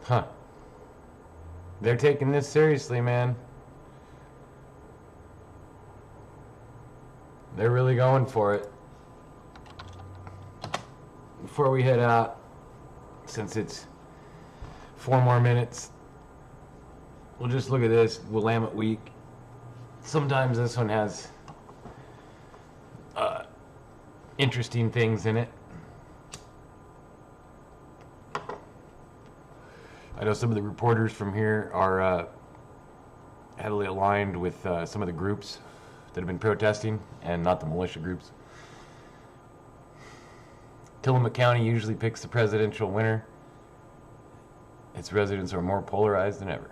Huh. They're taking this seriously, man. They're really going for it. Before we head out, since it's 4 more minutes, we'll just look at this Willamette Week. Sometimes this one has interesting things in it. I know some of the reporters from here are heavily aligned with some of the groups that have been protesting, and not the militia groups. Tillamook County usually picks the presidential winner. Its residents are more polarized than ever.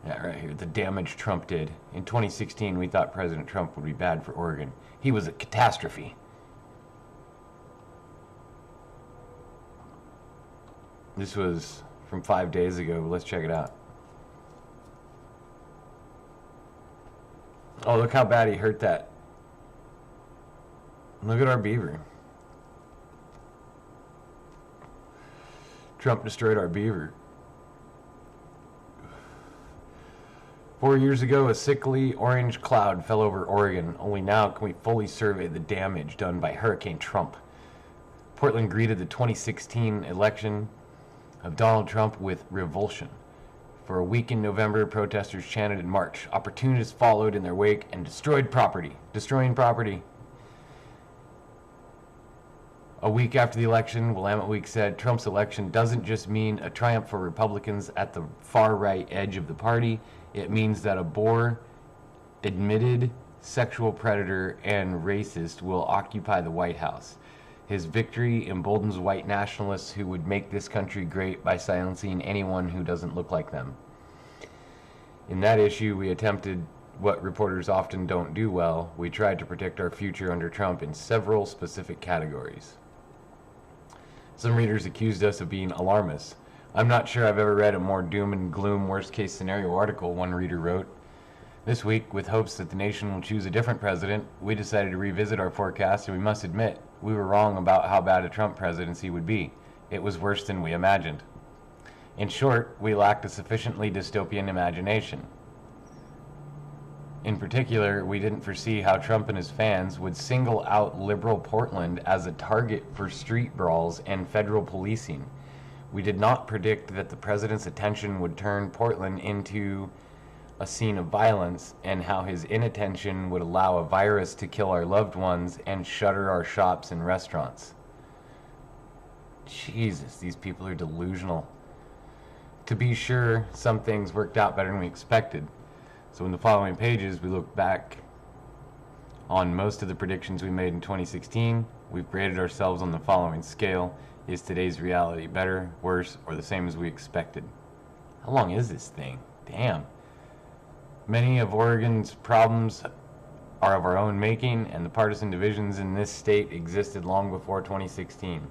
Yeah, right here, the damage Trump did. In 2016, we thought President Trump would be bad for Oregon. He was a catastrophe. This was from 5 days ago. Let's check it out. Oh, look how bad he hurt that. Look at our beaver. Trump destroyed our beaver. 4 years ago, a sickly orange cloud fell over Oregon. Only now can we fully survey the damage done by Hurricane Trump. Portland greeted the 2016 election of Donald Trump with revulsion. For a week in November, protesters chanted in March. Opportunists followed in their wake and destroying property. A week after the election, Willamette Week said Trump's election doesn't just mean a triumph for Republicans at the far right edge of the party. It means that a Boer, admitted sexual predator and racist will occupy the White House. His victory emboldens white nationalists who would make this country great by silencing anyone who doesn't look like them. In that issue, we attempted what reporters often don't do well. We tried to protect our future under Trump in several specific categories. Some readers accused us of being alarmists. I'm not sure I've ever read a more doom and gloom worst case scenario article, one reader wrote. This week, with hopes that the nation will choose a different president, we decided to revisit our forecast, and we must admit, we were wrong about how bad a Trump presidency would be. It was worse than we imagined. In short, we lacked a sufficiently dystopian imagination. In particular, we didn't foresee how Trump and his fans would single out liberal Portland as a target for street brawls and federal policing. We did not predict that the president's attention would turn Portland into a scene of violence, and how his inattention would allow a virus to kill our loved ones and shutter our shops and restaurants. Jesus, these people are delusional. To be sure, some things worked out better than we expected. So in the following pages, we look back on most of the predictions we made in 2016. We've graded ourselves on the following scale. Is today's reality better, worse, or the same as we expected? How long is this thing? Damn. Many of Oregon's problems are of our own making, and the partisan divisions in this state existed long before 2016.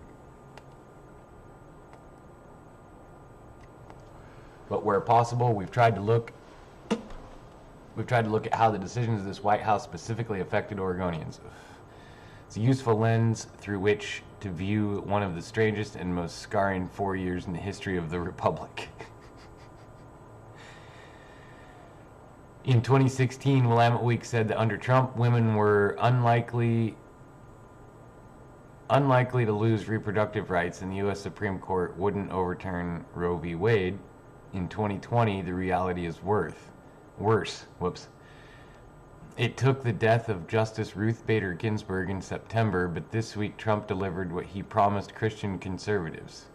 But where possible, we've tried to look at how the decisions of this White House specifically affected Oregonians. It's a useful lens through which to view one of the strangest and most scarring 4 years in the history of the Republic. In 2016, Willamette Week said that under Trump, women were unlikely to lose reproductive rights, and the U.S. Supreme Court wouldn't overturn Roe v. Wade. In 2020, the reality is worse. It took the death of Justice Ruth Bader Ginsburg in September, but this week Trump delivered what he promised Christian conservatives.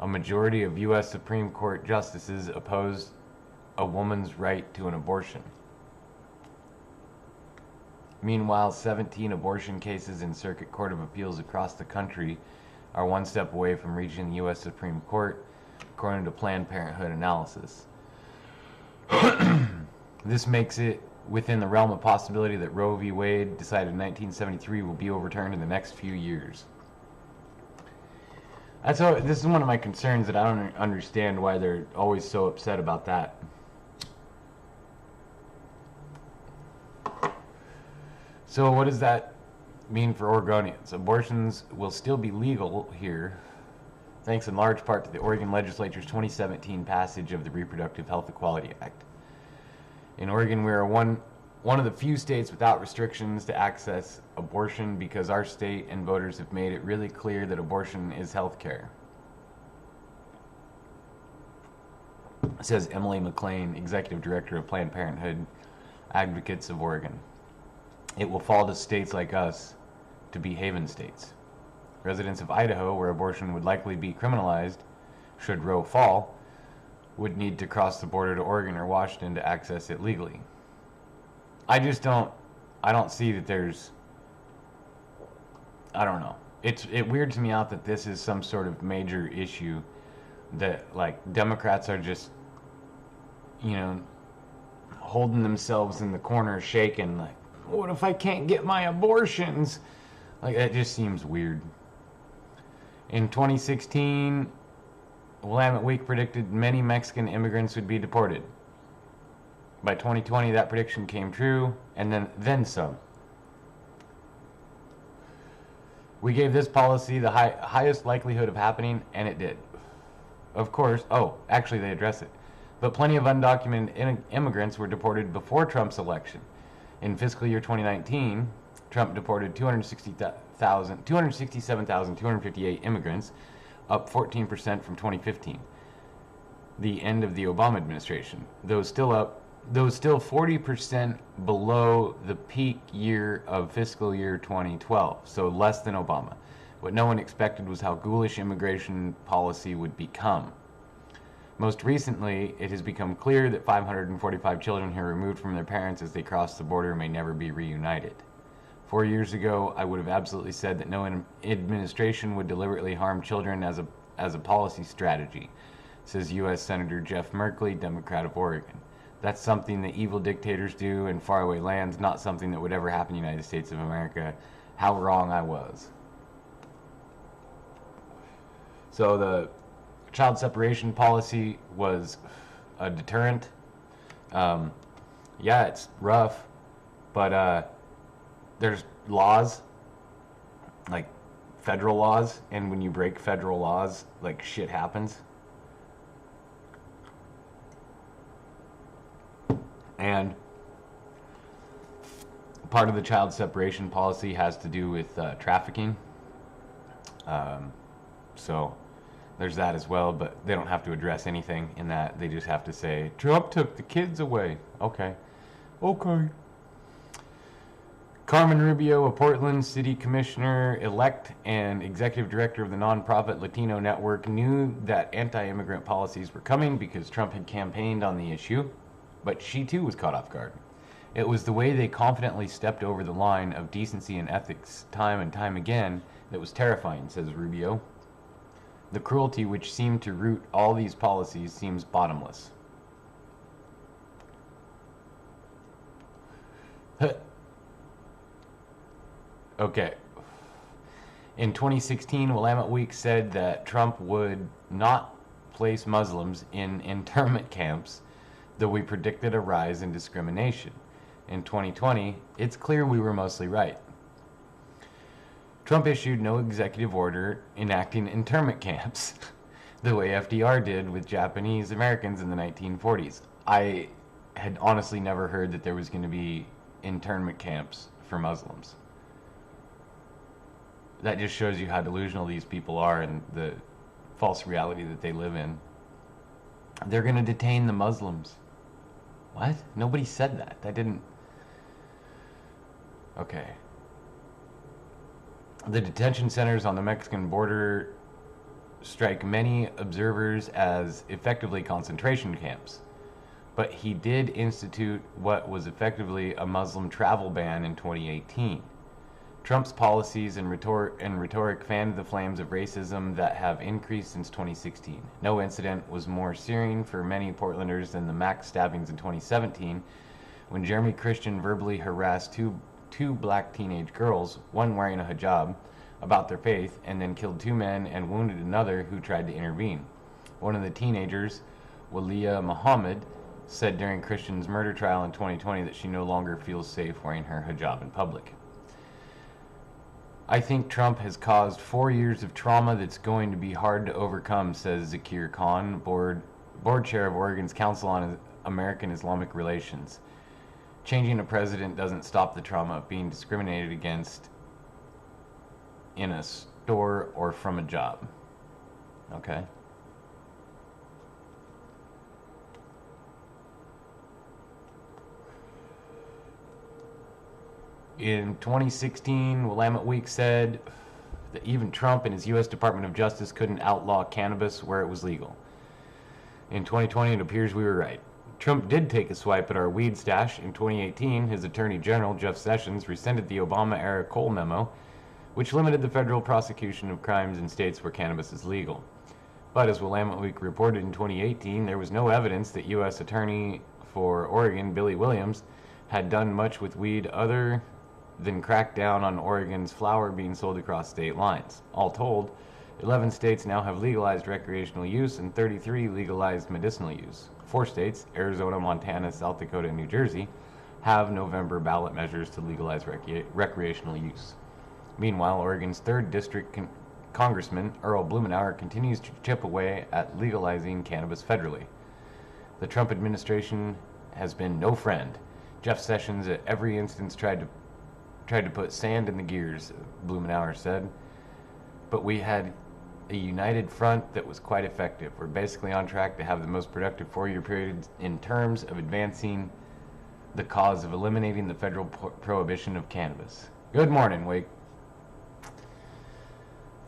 A majority of U.S. Supreme Court justices opposed a woman's right to an abortion. Meanwhile, 17 abortion cases in Circuit Court of Appeals across the country are one step away from reaching the U.S. Supreme Court, according to Planned Parenthood analysis. This makes it within the realm of possibility that Roe v. Wade, decided in 1973, will be overturned in the next few years. This is one of my concerns, that I don't understand why they're always so upset about that. So what does that mean for Oregonians? Abortions will still be legal here, thanks in large part to the Oregon Legislature's 2017 passage of the Reproductive Health Equality Act. In Oregon, we are one of the few states without restrictions to access abortion, because our state and voters have made it really clear that abortion is health care. Says Emily McLean, Executive Director of Planned Parenthood Advocates of Oregon. It will fall to states like us to be haven states. Residents of Idaho, where abortion would likely be criminalized should Roe fall, would need to cross the border to Oregon or Washington to access it legally. I don't see that there's, I don't know. It weirds me out that this is some sort of major issue, that like Democrats are just, holding themselves in the corner shaking, like, what if I can't get my abortions? Like, that just seems weird. In 2016, Willamette Week predicted many Mexican immigrants would be deported. By 2020, that prediction came true, and then some. We gave this policy the highest likelihood of happening, and it did. Of course, actually they address it. But plenty of undocumented immigrants were deported before Trump's election. In fiscal year 2019, Trump deported 267,258 immigrants, up 14% from 2015, the end of the Obama administration. Though still 40% below the peak year of fiscal year 2012, so less than Obama. What no one expected was how ghoulish immigration policy would become. Most recently, it has become clear that 545 children who are removed from their parents as they cross the border may never be reunited. 4 years ago, I would have absolutely said that no administration would deliberately harm children as a policy strategy, says U.S. Senator Jeff Merkley, Democrat of Oregon. That's something that evil dictators do in faraway lands, not something that would ever happen in the United States of America. How wrong I was. So the child separation policy was a deterrent. Yeah, it's rough, but there's laws like federal laws, and when you break federal laws, like, shit happens. And part of the child separation policy has to do with trafficking. So there's that as well, but they don't have to address anything in that. They just have to say, Trump took the kids away. Okay. Carmen Rubio, a Portland city commissioner-elect and executive director of the nonprofit Latino Network, knew that anti-immigrant policies were coming because Trump had campaigned on the issue, but she too was caught off guard. It was the way they confidently stepped over the line of decency and ethics time and time again that was terrifying, says Rubio. The cruelty which seemed to root all these policies seems bottomless. Okay. In 2016, Willamette Week said that Trump would not place Muslims in internment camps, though we predicted a rise in discrimination. In 2020, it's clear we were mostly right. Trump issued no executive order enacting internment camps, the way FDR did with Japanese Americans in the 1940s. I had honestly never heard that there was going to be internment camps for Muslims. That just shows you how delusional these people are and the false reality that they live in. They're going to detain the Muslims. What? Nobody said that. That didn't... Okay. The detention centers on the Mexican border strike many observers as effectively concentration camps. But he did institute what was effectively a Muslim travel ban in 2018. Trump's policies and rhetoric fanned the flames of racism that have increased since 2016. No incident was more searing for many Portlanders than the Max stabbings in 2017, when Jeremy Christian verbally harassed two black teenage girls, one wearing a hijab, about their faith, and then killed two men and wounded another who tried to intervene. One of the teenagers, Walia Muhammad, said during Christian's murder trial in 2020 that she no longer feels safe wearing her hijab in public. I think Trump has caused 4 years of trauma that's going to be hard to overcome, says Zakir Khan, board chair of Oregon's Council on American Islamic Relations. Changing a president doesn't stop the trauma of being discriminated against in a store or from a job. Okay? In 2016, Willamette Week said that even Trump and his U.S. Department of Justice couldn't outlaw cannabis where it was legal. In 2020, it appears we were right. Trump did take a swipe at our weed stash. In 2018, his Attorney General, Jeff Sessions, rescinded the Obama-era Cole memo, which limited the federal prosecution of crimes in states where cannabis is legal. But as Willamette Week reported in 2018, there was no evidence that U.S. Attorney for Oregon, Billy Williams, had done much with weed other than crack down on Oregon's flower being sold across state lines. All told, 11 states now have legalized recreational use and 33 legalized medicinal use. 4 states, Arizona, Montana, South Dakota, and New Jersey, have November ballot measures to legalize recreational use. Meanwhile, Oregon's 3rd District Congressman Earl Blumenauer continues to chip away at legalizing cannabis federally. The Trump administration has been no friend. Jeff Sessions at every instance tried to put sand in the gears, Blumenauer said. But we had a united front that was quite effective. We're basically on track to have the most productive 4-year period in terms of advancing the cause of eliminating the federal prohibition of cannabis. Good morning, Wake.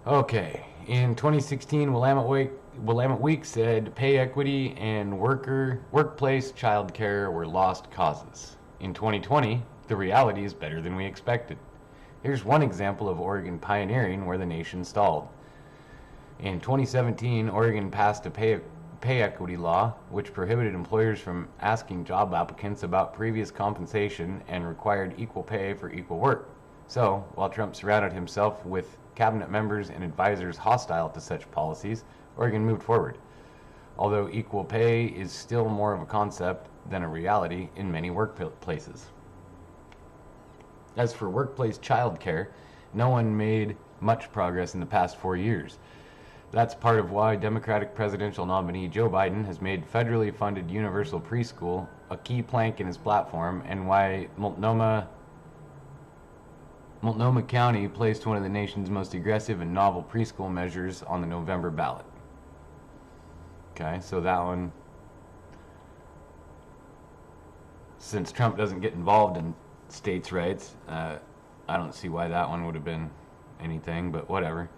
Okay, in 2016, Willamette Week said pay equity and workplace child care were lost causes. In 2020, the reality is better than we expected. Here's one example of Oregon pioneering where the nation stalled. In 2017, Oregon passed a pay equity law which prohibited employers from asking job applicants about previous compensation and required equal pay for equal work. So, while Trump surrounded himself with cabinet members and advisors hostile to such policies, Oregon moved forward. Although equal pay is still more of a concept than a reality in many workplaces. As for workplace child care, no one made much progress in the past 4 years. That's part of why Democratic presidential nominee Joe Biden has made federally funded universal preschool a key plank in his platform, and why Multnomah County placed one of the nation's most aggressive and novel preschool measures on the November ballot. Okay, so that one, since Trump doesn't get involved in states' rights, I don't see why that one would have been anything, but whatever.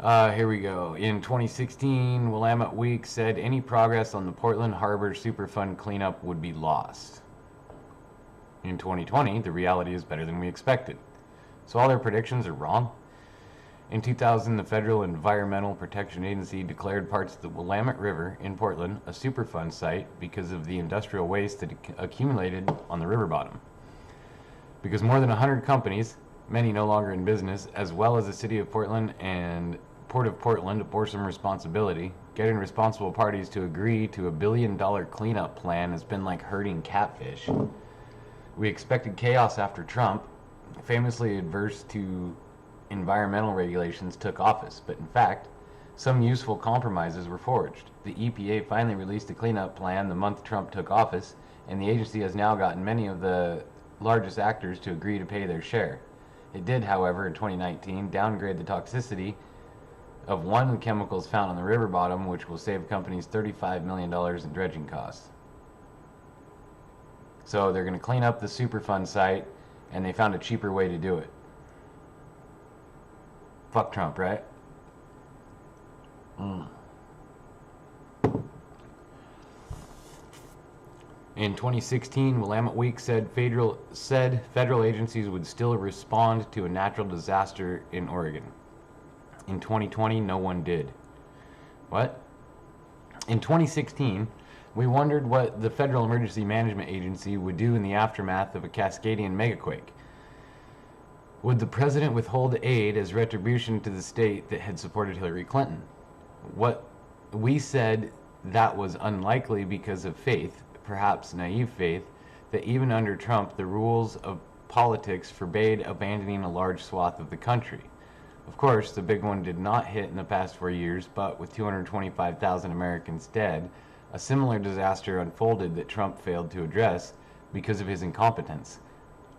Here we go. In 2016, Willamette Week said any progress on the Portland Harbor Superfund cleanup would be lost. In 2020, the reality is better than we expected. So all their predictions are wrong. In 2000, the Federal Environmental Protection Agency declared parts of the Willamette River in Portland a Superfund site because of the industrial waste that accumulated on the river bottom. Because more than 100 companies, many no longer in business, as well as the City of Portland and Port of Portland bore some responsibility, getting responsible parties to agree to a $1 billion cleanup plan has been like herding catfish. We expected chaos after Trump, famously adverse to environmental regulations, took office, but in fact, some useful compromises were forged. The EPA finally released a cleanup plan the month Trump took office, and the agency has now gotten many of the largest actors to agree to pay their share. It did, however, in 2019, downgrade the toxicity of one of the chemicals found on the river bottom, which will save companies $35 million in dredging costs. So they're going to clean up the Superfund site, and they found a cheaper way to do it. Fuck Trump, right? In 2016, Willamette Week said federal agencies would still respond to a natural disaster in Oregon. In 2020, no one did. What? In 2016, we wondered what the Federal Emergency Management Agency would do in the aftermath of a Cascadian megaquake. Would the president withhold aid as retribution to the state that had supported Hillary Clinton? What we said that was unlikely because of faith, perhaps naive faith, that even under Trump, the rules of politics forbade abandoning a large swath of the country. Of course, the big one did not hit in the past 4 years, but with 225,000 Americans dead, a similar disaster unfolded that Trump failed to address because of his incompetent,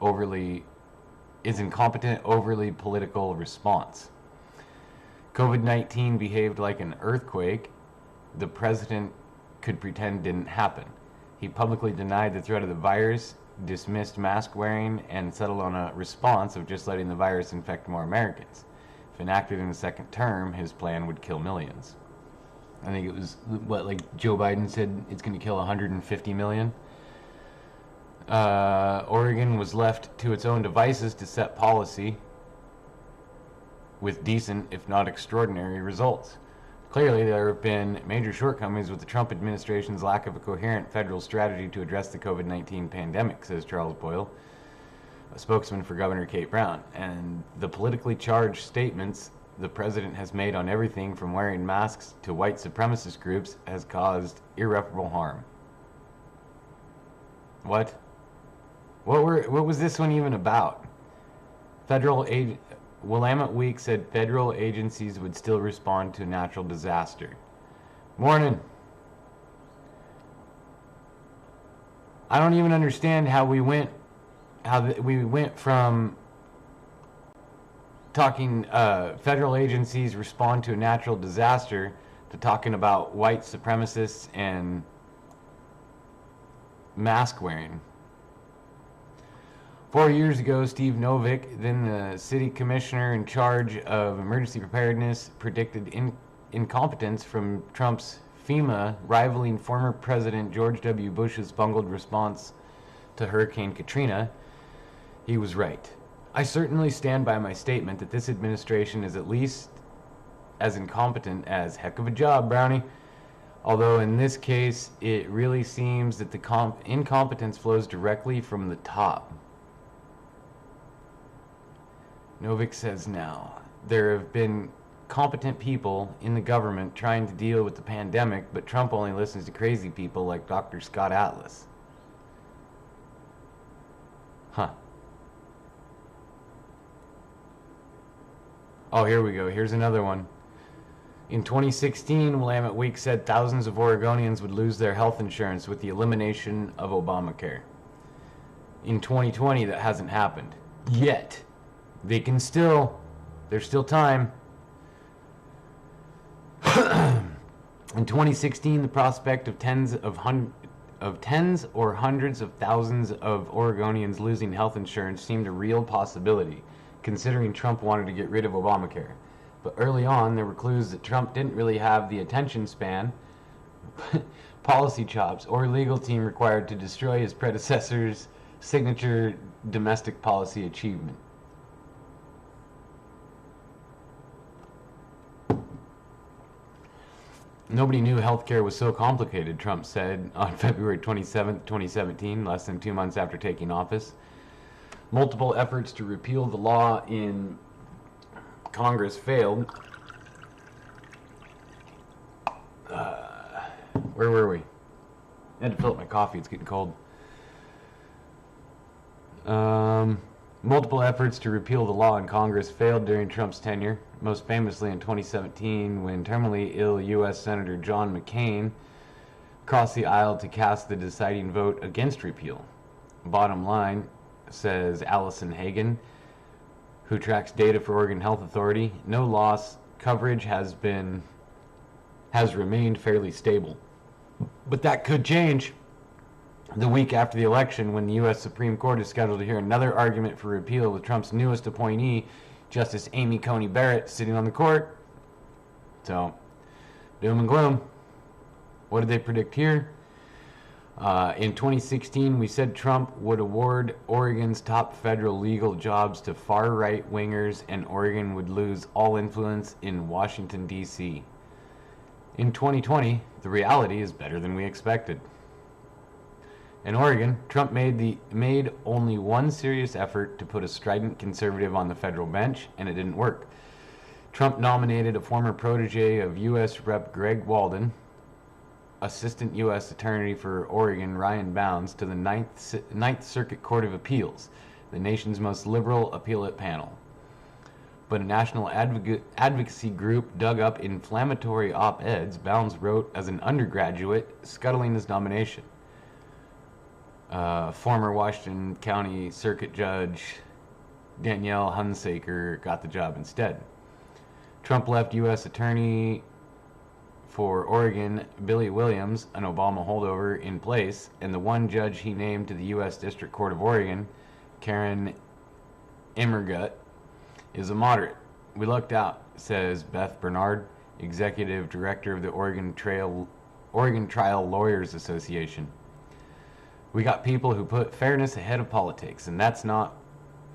overly political response. COVID-19 behaved like an earthquake the president could pretend didn't happen. He publicly denied the threat of the virus, dismissed mask wearing, and settled on a response of just letting the virus infect more Americans. If enacted in the second term, his plan would kill millions. I think it was, Joe Biden said it's going to kill 150 million. Oregon was left to its own devices to set policy with decent, if not extraordinary, results. Clearly, there have been major shortcomings with the Trump administration's lack of a coherent federal strategy to address the COVID-19 pandemic, says Charles Boyle, a spokesman for Governor Kate Brown. And the politically charged statements the president has made on everything from wearing masks to white supremacist groups has caused irreparable harm. What? What was this one even about? Willamette Week said federal agencies would still respond to natural disaster. Morning. I don't even understand how we went from talking federal agencies respond to a natural disaster to talking about white supremacists and mask wearing. 4 years ago, Steve Novick, then the city commissioner in charge of emergency preparedness, predicted incompetence from Trump's FEMA, rivaling former President George W. Bush's bungled response to Hurricane Katrina. He was right. I certainly stand by my statement that this administration is at least as incompetent as heck of a job, Brownie. Although in this case, it really seems that the incompetence flows directly from the top. Novick says now, there have been competent people in the government trying to deal with the pandemic, but Trump only listens to crazy people like Dr. Scott Atlas. Huh. Oh, here we go. Here's another one. In 2016, Willamette Week said thousands of Oregonians would lose their health insurance with the elimination of Obamacare. In 2020, that hasn't happened. Yet. There's still time. In 2016, the prospect of tens or hundreds of thousands of Oregonians losing health insurance seemed a real possibility, considering Trump wanted to get rid of Obamacare. But early on, there were clues that Trump didn't really have the attention span, policy chops, or legal team required to destroy his predecessor's signature domestic policy achievement. Nobody knew healthcare was so complicated, Trump said on February 27, 2017, less than 2 months after taking office. Multiple efforts to repeal the law in Congress failed. Where were we? I had to fill up my coffee, it's getting cold. Multiple efforts to repeal the law in Congress failed during Trump's tenure, most famously in 2017 when terminally ill U.S. Senator John McCain crossed the aisle to cast the deciding vote against repeal. Bottom line, says Allison Hagen, who tracks data for Oregon Health Authority, no loss coverage has remained fairly stable. But that could change the week after the election when the U.S. Supreme Court is scheduled to hear another argument for repeal with Trump's newest appointee, Justice Amy Coney Barrett, sitting on the court. So, doom and gloom. What did they predict here? In 2016, we said Trump would award Oregon's top federal legal jobs to far-right wingers and Oregon would lose all influence in Washington, D.C. In 2020, the reality is better than we expected. In Oregon, Trump made only one serious effort to put a strident conservative on the federal bench, and it didn't work. Trump nominated a former protege of U.S. Rep. Greg Walden, Assistant U.S. Attorney for Oregon Ryan Bounds, to the Ninth Circuit Court of Appeals, the nation's most liberal appellate panel. But a national advocacy group dug up inflammatory op-eds Bounds wrote as an undergraduate, scuttling his nomination. Former Washington County Circuit Judge Danielle Hunsaker got the job instead. Trump left U.S. Attorney for Oregon Billy Williams, an Obama holdover, in place, and the one judge he named to the U.S. District Court of Oregon, Karen Immergut, is a moderate. We lucked out, says Beth Bernard, Executive Director of the Oregon Trial Lawyers Association. We got people who put fairness ahead of politics, and that's not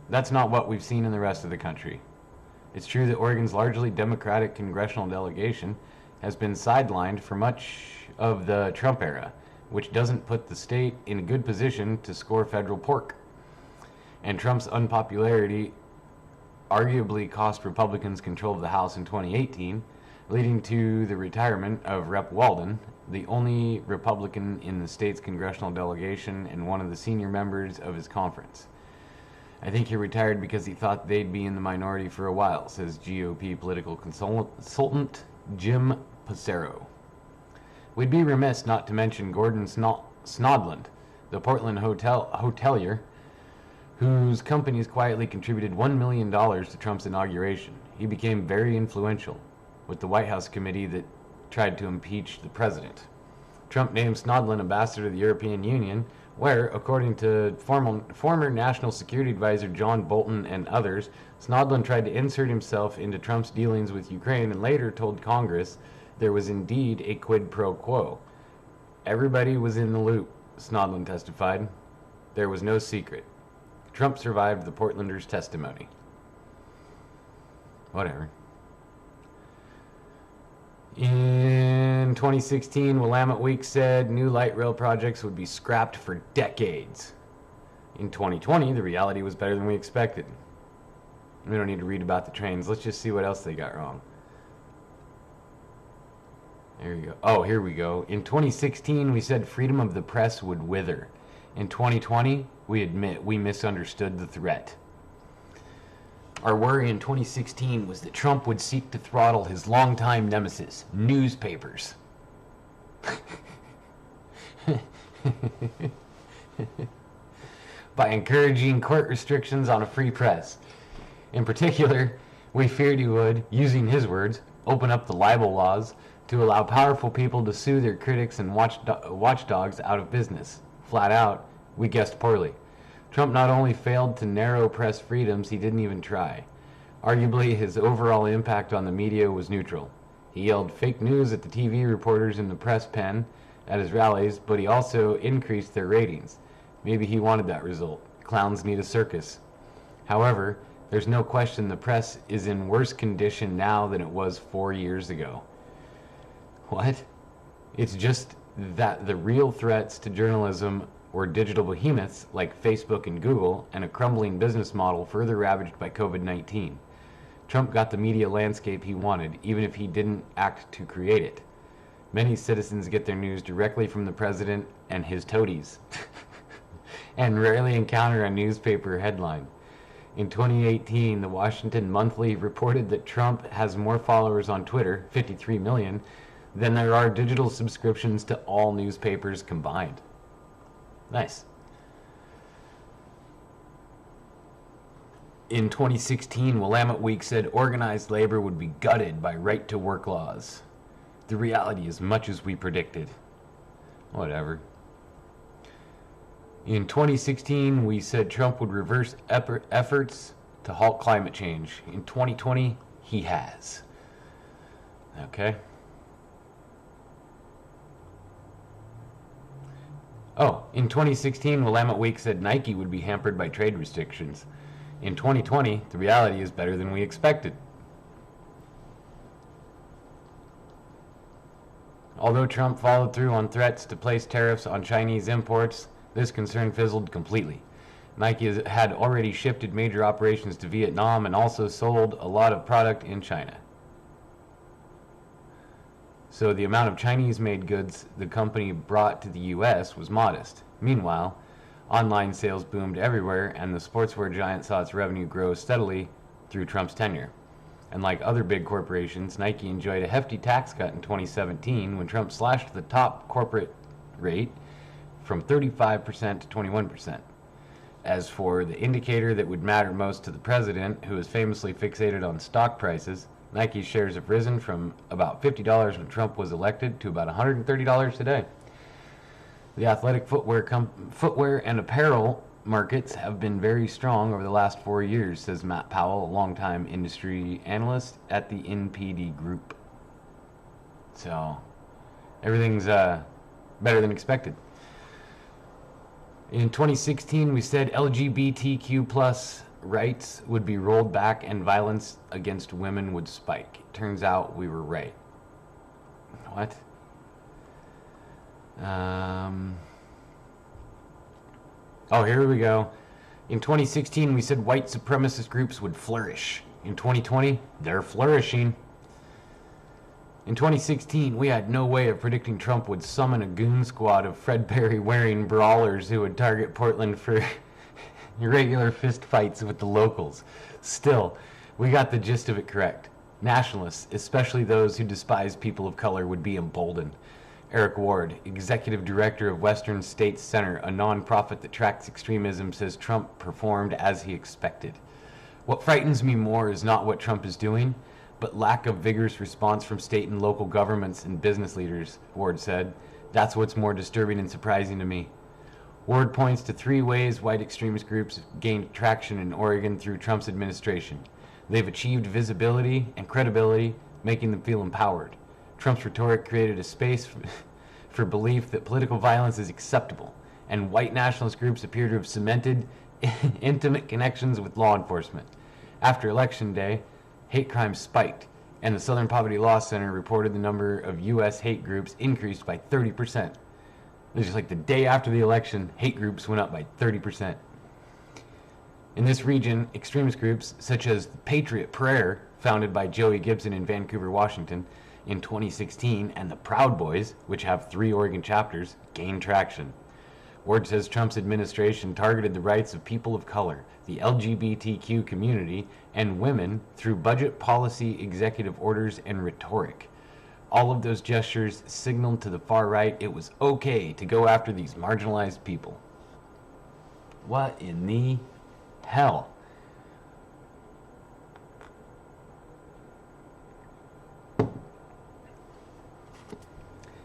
what we've seen in the rest of the country. It's true that Oregon's largely Democratic congressional delegation has been sidelined for much of the Trump era, which doesn't put the state in a good position to score federal pork. And Trump's unpopularity arguably cost Republicans control of the House in 2018, leading to the retirement of Rep. Walden, the only Republican in the state's congressional delegation and one of the senior members of his conference. I think he retired because he thought they'd be in the minority for a while, says GOP political consultant Jim Passero. We'd be remiss not to mention Gordon Snodland, the Portland hotelier, whose companies quietly contributed $1 million to Trump's inauguration. He became very influential with the White House committee that tried to impeach the president. Trump named Snodland ambassador to the European Union, where, according to former National Security Advisor John Bolton and others, Snodland tried to insert himself into Trump's dealings with Ukraine and later told Congress there was indeed a quid pro quo. Everybody was in the loop, Snodland testified. There was no secret. Trump survived the Portlanders' testimony. Whatever. In 2016, Willamette Week said new light rail projects would be scrapped for decades. In 2020, the reality was better than we expected. We don't need to read about the trains. Let's just see what else they got wrong. There you go. Oh, here we go. In 2016, we said freedom of the press would wither. In 2020, we admit we misunderstood the threat. Our worry in 2016 was that Trump would seek to throttle his longtime nemesis, newspapers. By encouraging court restrictions on a free press. In particular, we feared he would, using his words, open up the libel laws to allow powerful people to sue their critics and watchdogs out of business. Flat out, we guessed poorly. Trump not only failed to narrow press freedoms, he didn't even try. Arguably, his overall impact on the media was neutral. He yelled fake news at the TV reporters in the press pen at his rallies, but he also increased their ratings. Maybe he wanted that result. Clowns need a circus. However, there's no question the press is in worse condition now than it was 4 years ago. What? It's just that the real threats to journalism were digital behemoths like Facebook and Google, and a crumbling business model further ravaged by COVID-19. Trump got the media landscape he wanted, even if he didn't act to create it. Many citizens get their news directly from the president and his toadies, and rarely encounter a newspaper headline. In 2018, the Washington Monthly reported that Trump has more followers on Twitter, 53 million, than there are digital subscriptions to all newspapers combined. Nice. In 2016, Willamette Week said organized labor would be gutted by right-to-work laws. The reality is much as we predicted. Whatever. In 2016, we said Trump would reverse efforts to halt climate change. In 2020, he has. Okay. Oh, in 2016, Willamette Week said Nike would be hampered by trade restrictions. In 2020, the reality is better than we expected. Although Trump followed through on threats to place tariffs on Chinese imports, this concern fizzled completely. Nike had already shifted major operations to Vietnam and also sold a lot of product in China. So the amount of Chinese-made goods the company brought to the U.S. was modest. Meanwhile, online sales boomed everywhere, and the sportswear giant saw its revenue grow steadily through Trump's tenure. And like other big corporations, Nike enjoyed a hefty tax cut in 2017 when Trump slashed the top corporate rate from 35% to 21%. As for the indicator that would matter most to the president, who is famously fixated on stock prices, Nike's shares have risen from about $50 when Trump was elected to about $130 today. The athletic footwear and apparel markets have been very strong over the last 4 years, says Matt Powell, a longtime industry analyst at the NPD Group. So, everything's better than expected. In 2016, we said LGBTQ plus rights would be rolled back and violence against women would spike. It turns out we were right. What? Oh, here we go. In 2016, we said white supremacist groups would flourish. In 2020, they're flourishing. In 2016, we had no way of predicting Trump would summon a goon squad of Fred Perry-wearing brawlers who would target Portland for irregular fistfights with the locals. Still, we got the gist of it correct. Nationalists, especially those who despise people of color, would be emboldened. Eric Ward, executive director of Western States Center, a nonprofit that tracks extremism, says Trump performed as he expected. What frightens me more is not what Trump is doing, but lack of vigorous response from state and local governments and business leaders, Ward said. That's what's more disturbing and surprising to me. Ward points to 3 ways white extremist groups gained traction in Oregon through Trump's administration. They've achieved visibility and credibility, making them feel empowered. Trump's rhetoric created a space for belief that political violence is acceptable, and white nationalist groups appear to have cemented intimate connections with law enforcement. After Election Day, hate crimes spiked, and the Southern Poverty Law Center reported the number of U.S. hate groups increased by 30%. It was just like the day after the election, hate groups went up by 30%. In this region, extremist groups such as the Patriot Prayer, founded by Joey Gibson in Vancouver, Washington, in 2016, and the Proud Boys, which have 3 Oregon chapters, gained traction. Ward says Trump's administration targeted the rights of people of color, the LGBTQ community, and women through budget policy, executive orders, and rhetoric. All of those gestures signaled to the far right it was okay to go after these marginalized people. What in the hell?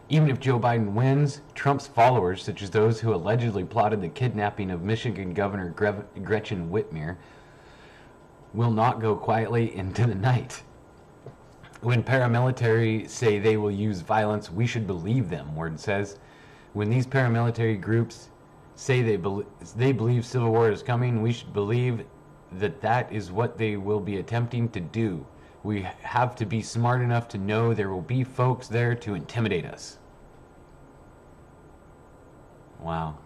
Even if Joe Biden wins, Trump's followers, such as those who allegedly plotted the kidnapping of Michigan Governor Gretchen Whitmer, will not go quietly into the night. When paramilitary say they will use violence, we should believe them, Ward says. When these paramilitary groups say they believe civil war is coming, we should believe that that is what they will be attempting to do. We have to be smart enough to know there will be folks there to intimidate us. Wow.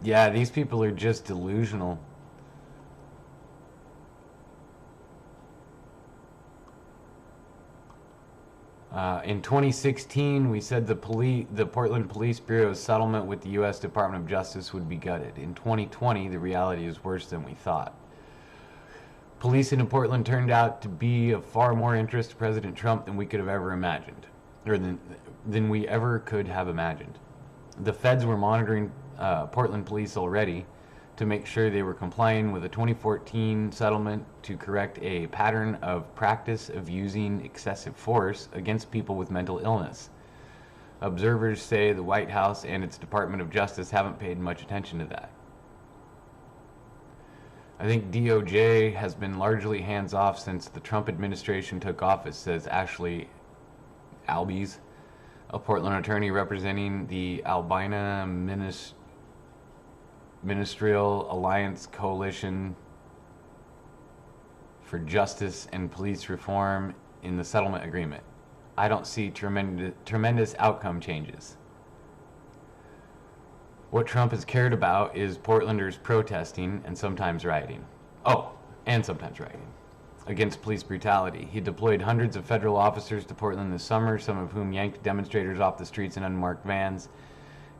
Yeah, these people are just delusional. In 2016, we said the Portland Police Bureau's settlement with the U.S. Department of Justice would be gutted. In 2020, the reality is worse than we thought. Policing in Portland turned out to be of far more interest to President Trump than we could have ever imagined, or than we ever could have imagined. The feds were monitoring Portland police already to make sure they were complying with a 2014 settlement to correct a pattern of practice of using excessive force against people with mental illness. Observers say the White House and its Department of Justice haven't paid much attention to that. I think DOJ has been largely hands-off since the Trump administration took office, says Ashley Albies, a Portland attorney representing the Albina Ministerial Alliance Coalition for Justice and Police Reform in the settlement agreement. I don't see tremendous outcome changes. What Trump has cared about is Portlanders protesting and sometimes rioting. Against police brutality. He deployed hundreds of federal officers to Portland this summer, some of whom yanked demonstrators off the streets in unmarked vans.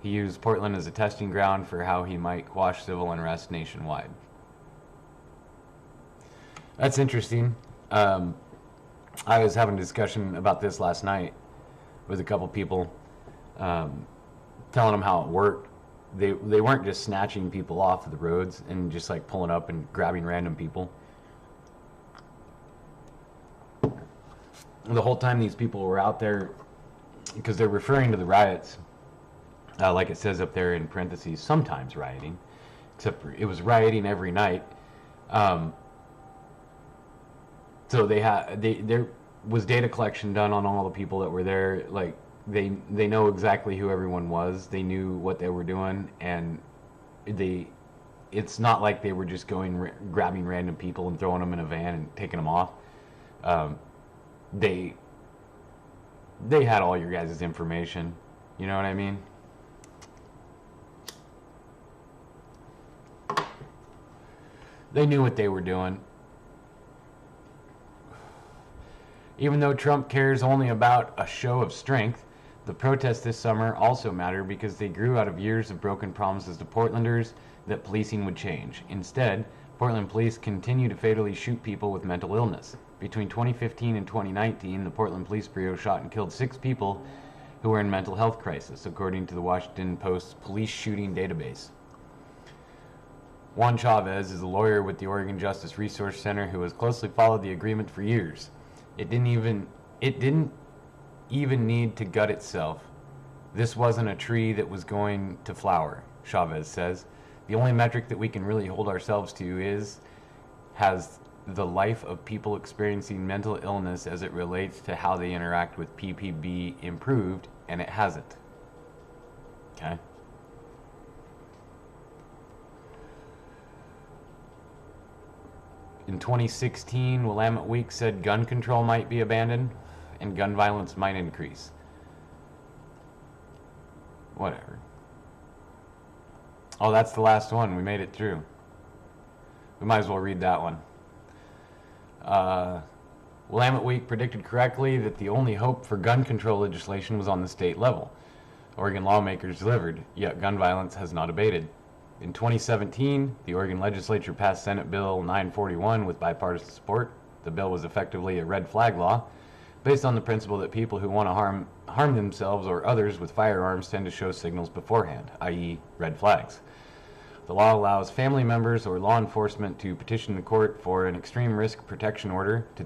He used Portland as a testing ground for how he might quash civil unrest nationwide. That's interesting. I was having a discussion about this last night with a couple people, telling them how it worked. They weren't just snatching people off of the roads and just like pulling up and grabbing random people. The whole time these people were out there, because they're referring to the riots, like it says up there in parentheses, sometimes rioting, except for it was rioting every night. So there was data collection done on all the people that were there. Like they know exactly who everyone was. They knew what they were doing, and it's not like they were just going grabbing random people and throwing them in a van and taking them off. They had all your guys' information. You know what I mean? They knew what they were doing. Even though Trump cares only about a show of strength, the protests this summer also matter because they grew out of years of broken promises to Portlanders that policing would change. Instead, Portland police continue to fatally shoot people with mental illness. Between 2015 and 2019, the Portland Police Bureau shot and killed 6 people who were in mental health crisis, according to the Washington Post's police shooting database. Juan Chavez is a lawyer with the Oregon Justice Resource Center who has closely followed the agreement for years. It didn't even need to gut itself. This wasn't a tree that was going to flower, Chavez says. The only metric that we can really hold ourselves to has the life of people experiencing mental illness as it relates to how they interact with PPB improved, and it hasn't. Okay? In 2016, Willamette Week said gun control might be abandoned and gun violence might increase. Whatever. Oh, that's the last one. We made it through. We might as well read that one. Willamette Week predicted correctly that the only hope for gun control legislation was on the state level. Oregon lawmakers delivered, yet gun violence has not abated. In 2017, the Oregon legislature passed Senate Bill 941 with bipartisan support. The bill was effectively a red flag law, based on the principle that people who want to harm themselves or others with firearms tend to show signals beforehand, i.e. red flags. The law allows family members or law enforcement to petition the court for an extreme risk protection order to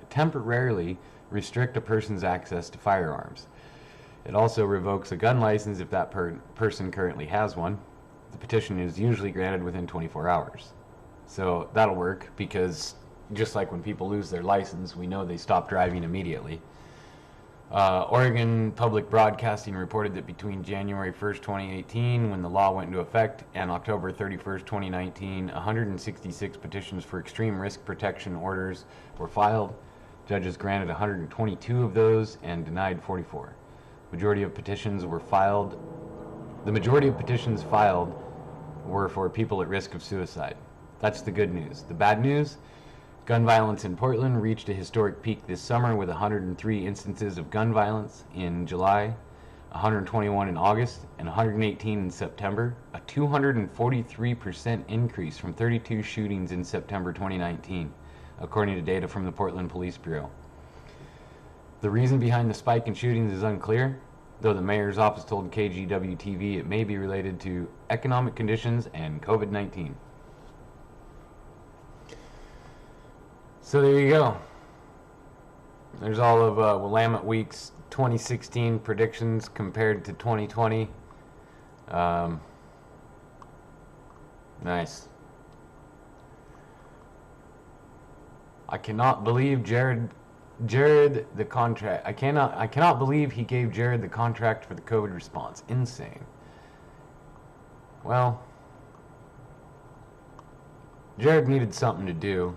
temporarily restrict a person's access to firearms. It also revokes a gun license if that person currently has one. The petition is usually granted within 24 hours. So that'll work because just like when people lose their license, we know they stop driving immediately. Oregon Public Broadcasting reported that between January 1st, 2018, when the law went into effect, and October 31st, 2019, 166 petitions for extreme risk protection orders were filed. Judges granted 122 of those and denied 44. The majority of petitions filed were for people at risk of suicide. That's the good news. The bad news? Gun violence in Portland reached a historic peak this summer with 103 instances of gun violence in July, 121 in August, and 118 in September, a 243% increase from 32 shootings in September 2019, according to data from the Portland Police Bureau. The reason behind the spike in shootings is unclear, though the mayor's office told KGW-TV it may be related to economic conditions and COVID-19. So there you go. There's all of Willamette Week's 2016 predictions compared to 2020. Nice. I cannot believe Jared the contract. I cannot believe he gave Jared the contract for the COVID response. Insane. Well, Jared needed something to do.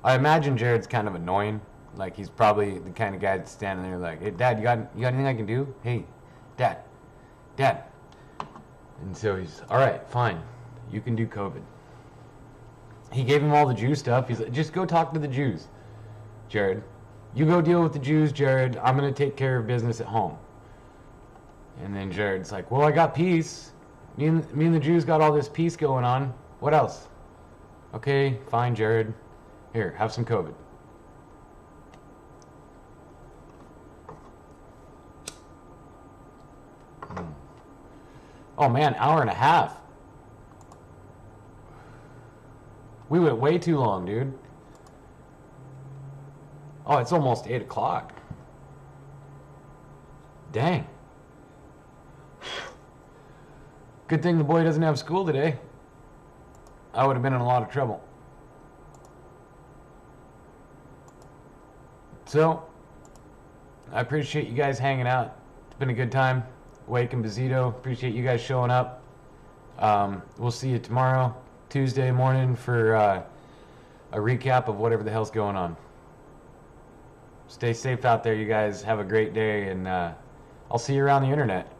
I imagine Jared's kind of annoying. Like, he's probably the kind of guy that's standing there like, hey, Dad, you got anything I can do? Hey, Dad. And so he's, all right, fine. You can do COVID. He gave him all the Jew stuff. He's like, just go talk to the Jews, Jared. You go deal with the Jews, Jared. I'm going to take care of business at home. And then Jared's like, well, I got peace. Me and the Jews got all this peace going on. What else? Okay, fine, Jared. Here, have some COVID. Oh man, hour and a half. We went way too long, dude. Oh, it's almost 8 o'clock. Dang. Good thing the boy doesn't have school today. I would have been in a lot of trouble. So, I appreciate you guys hanging out. It's been a good time. Wake and Bezito, appreciate you guys showing up. We'll see you tomorrow, Tuesday morning, for a recap of whatever the hell's going on. Stay safe out there, you guys. Have a great day, and I'll see you around the internet.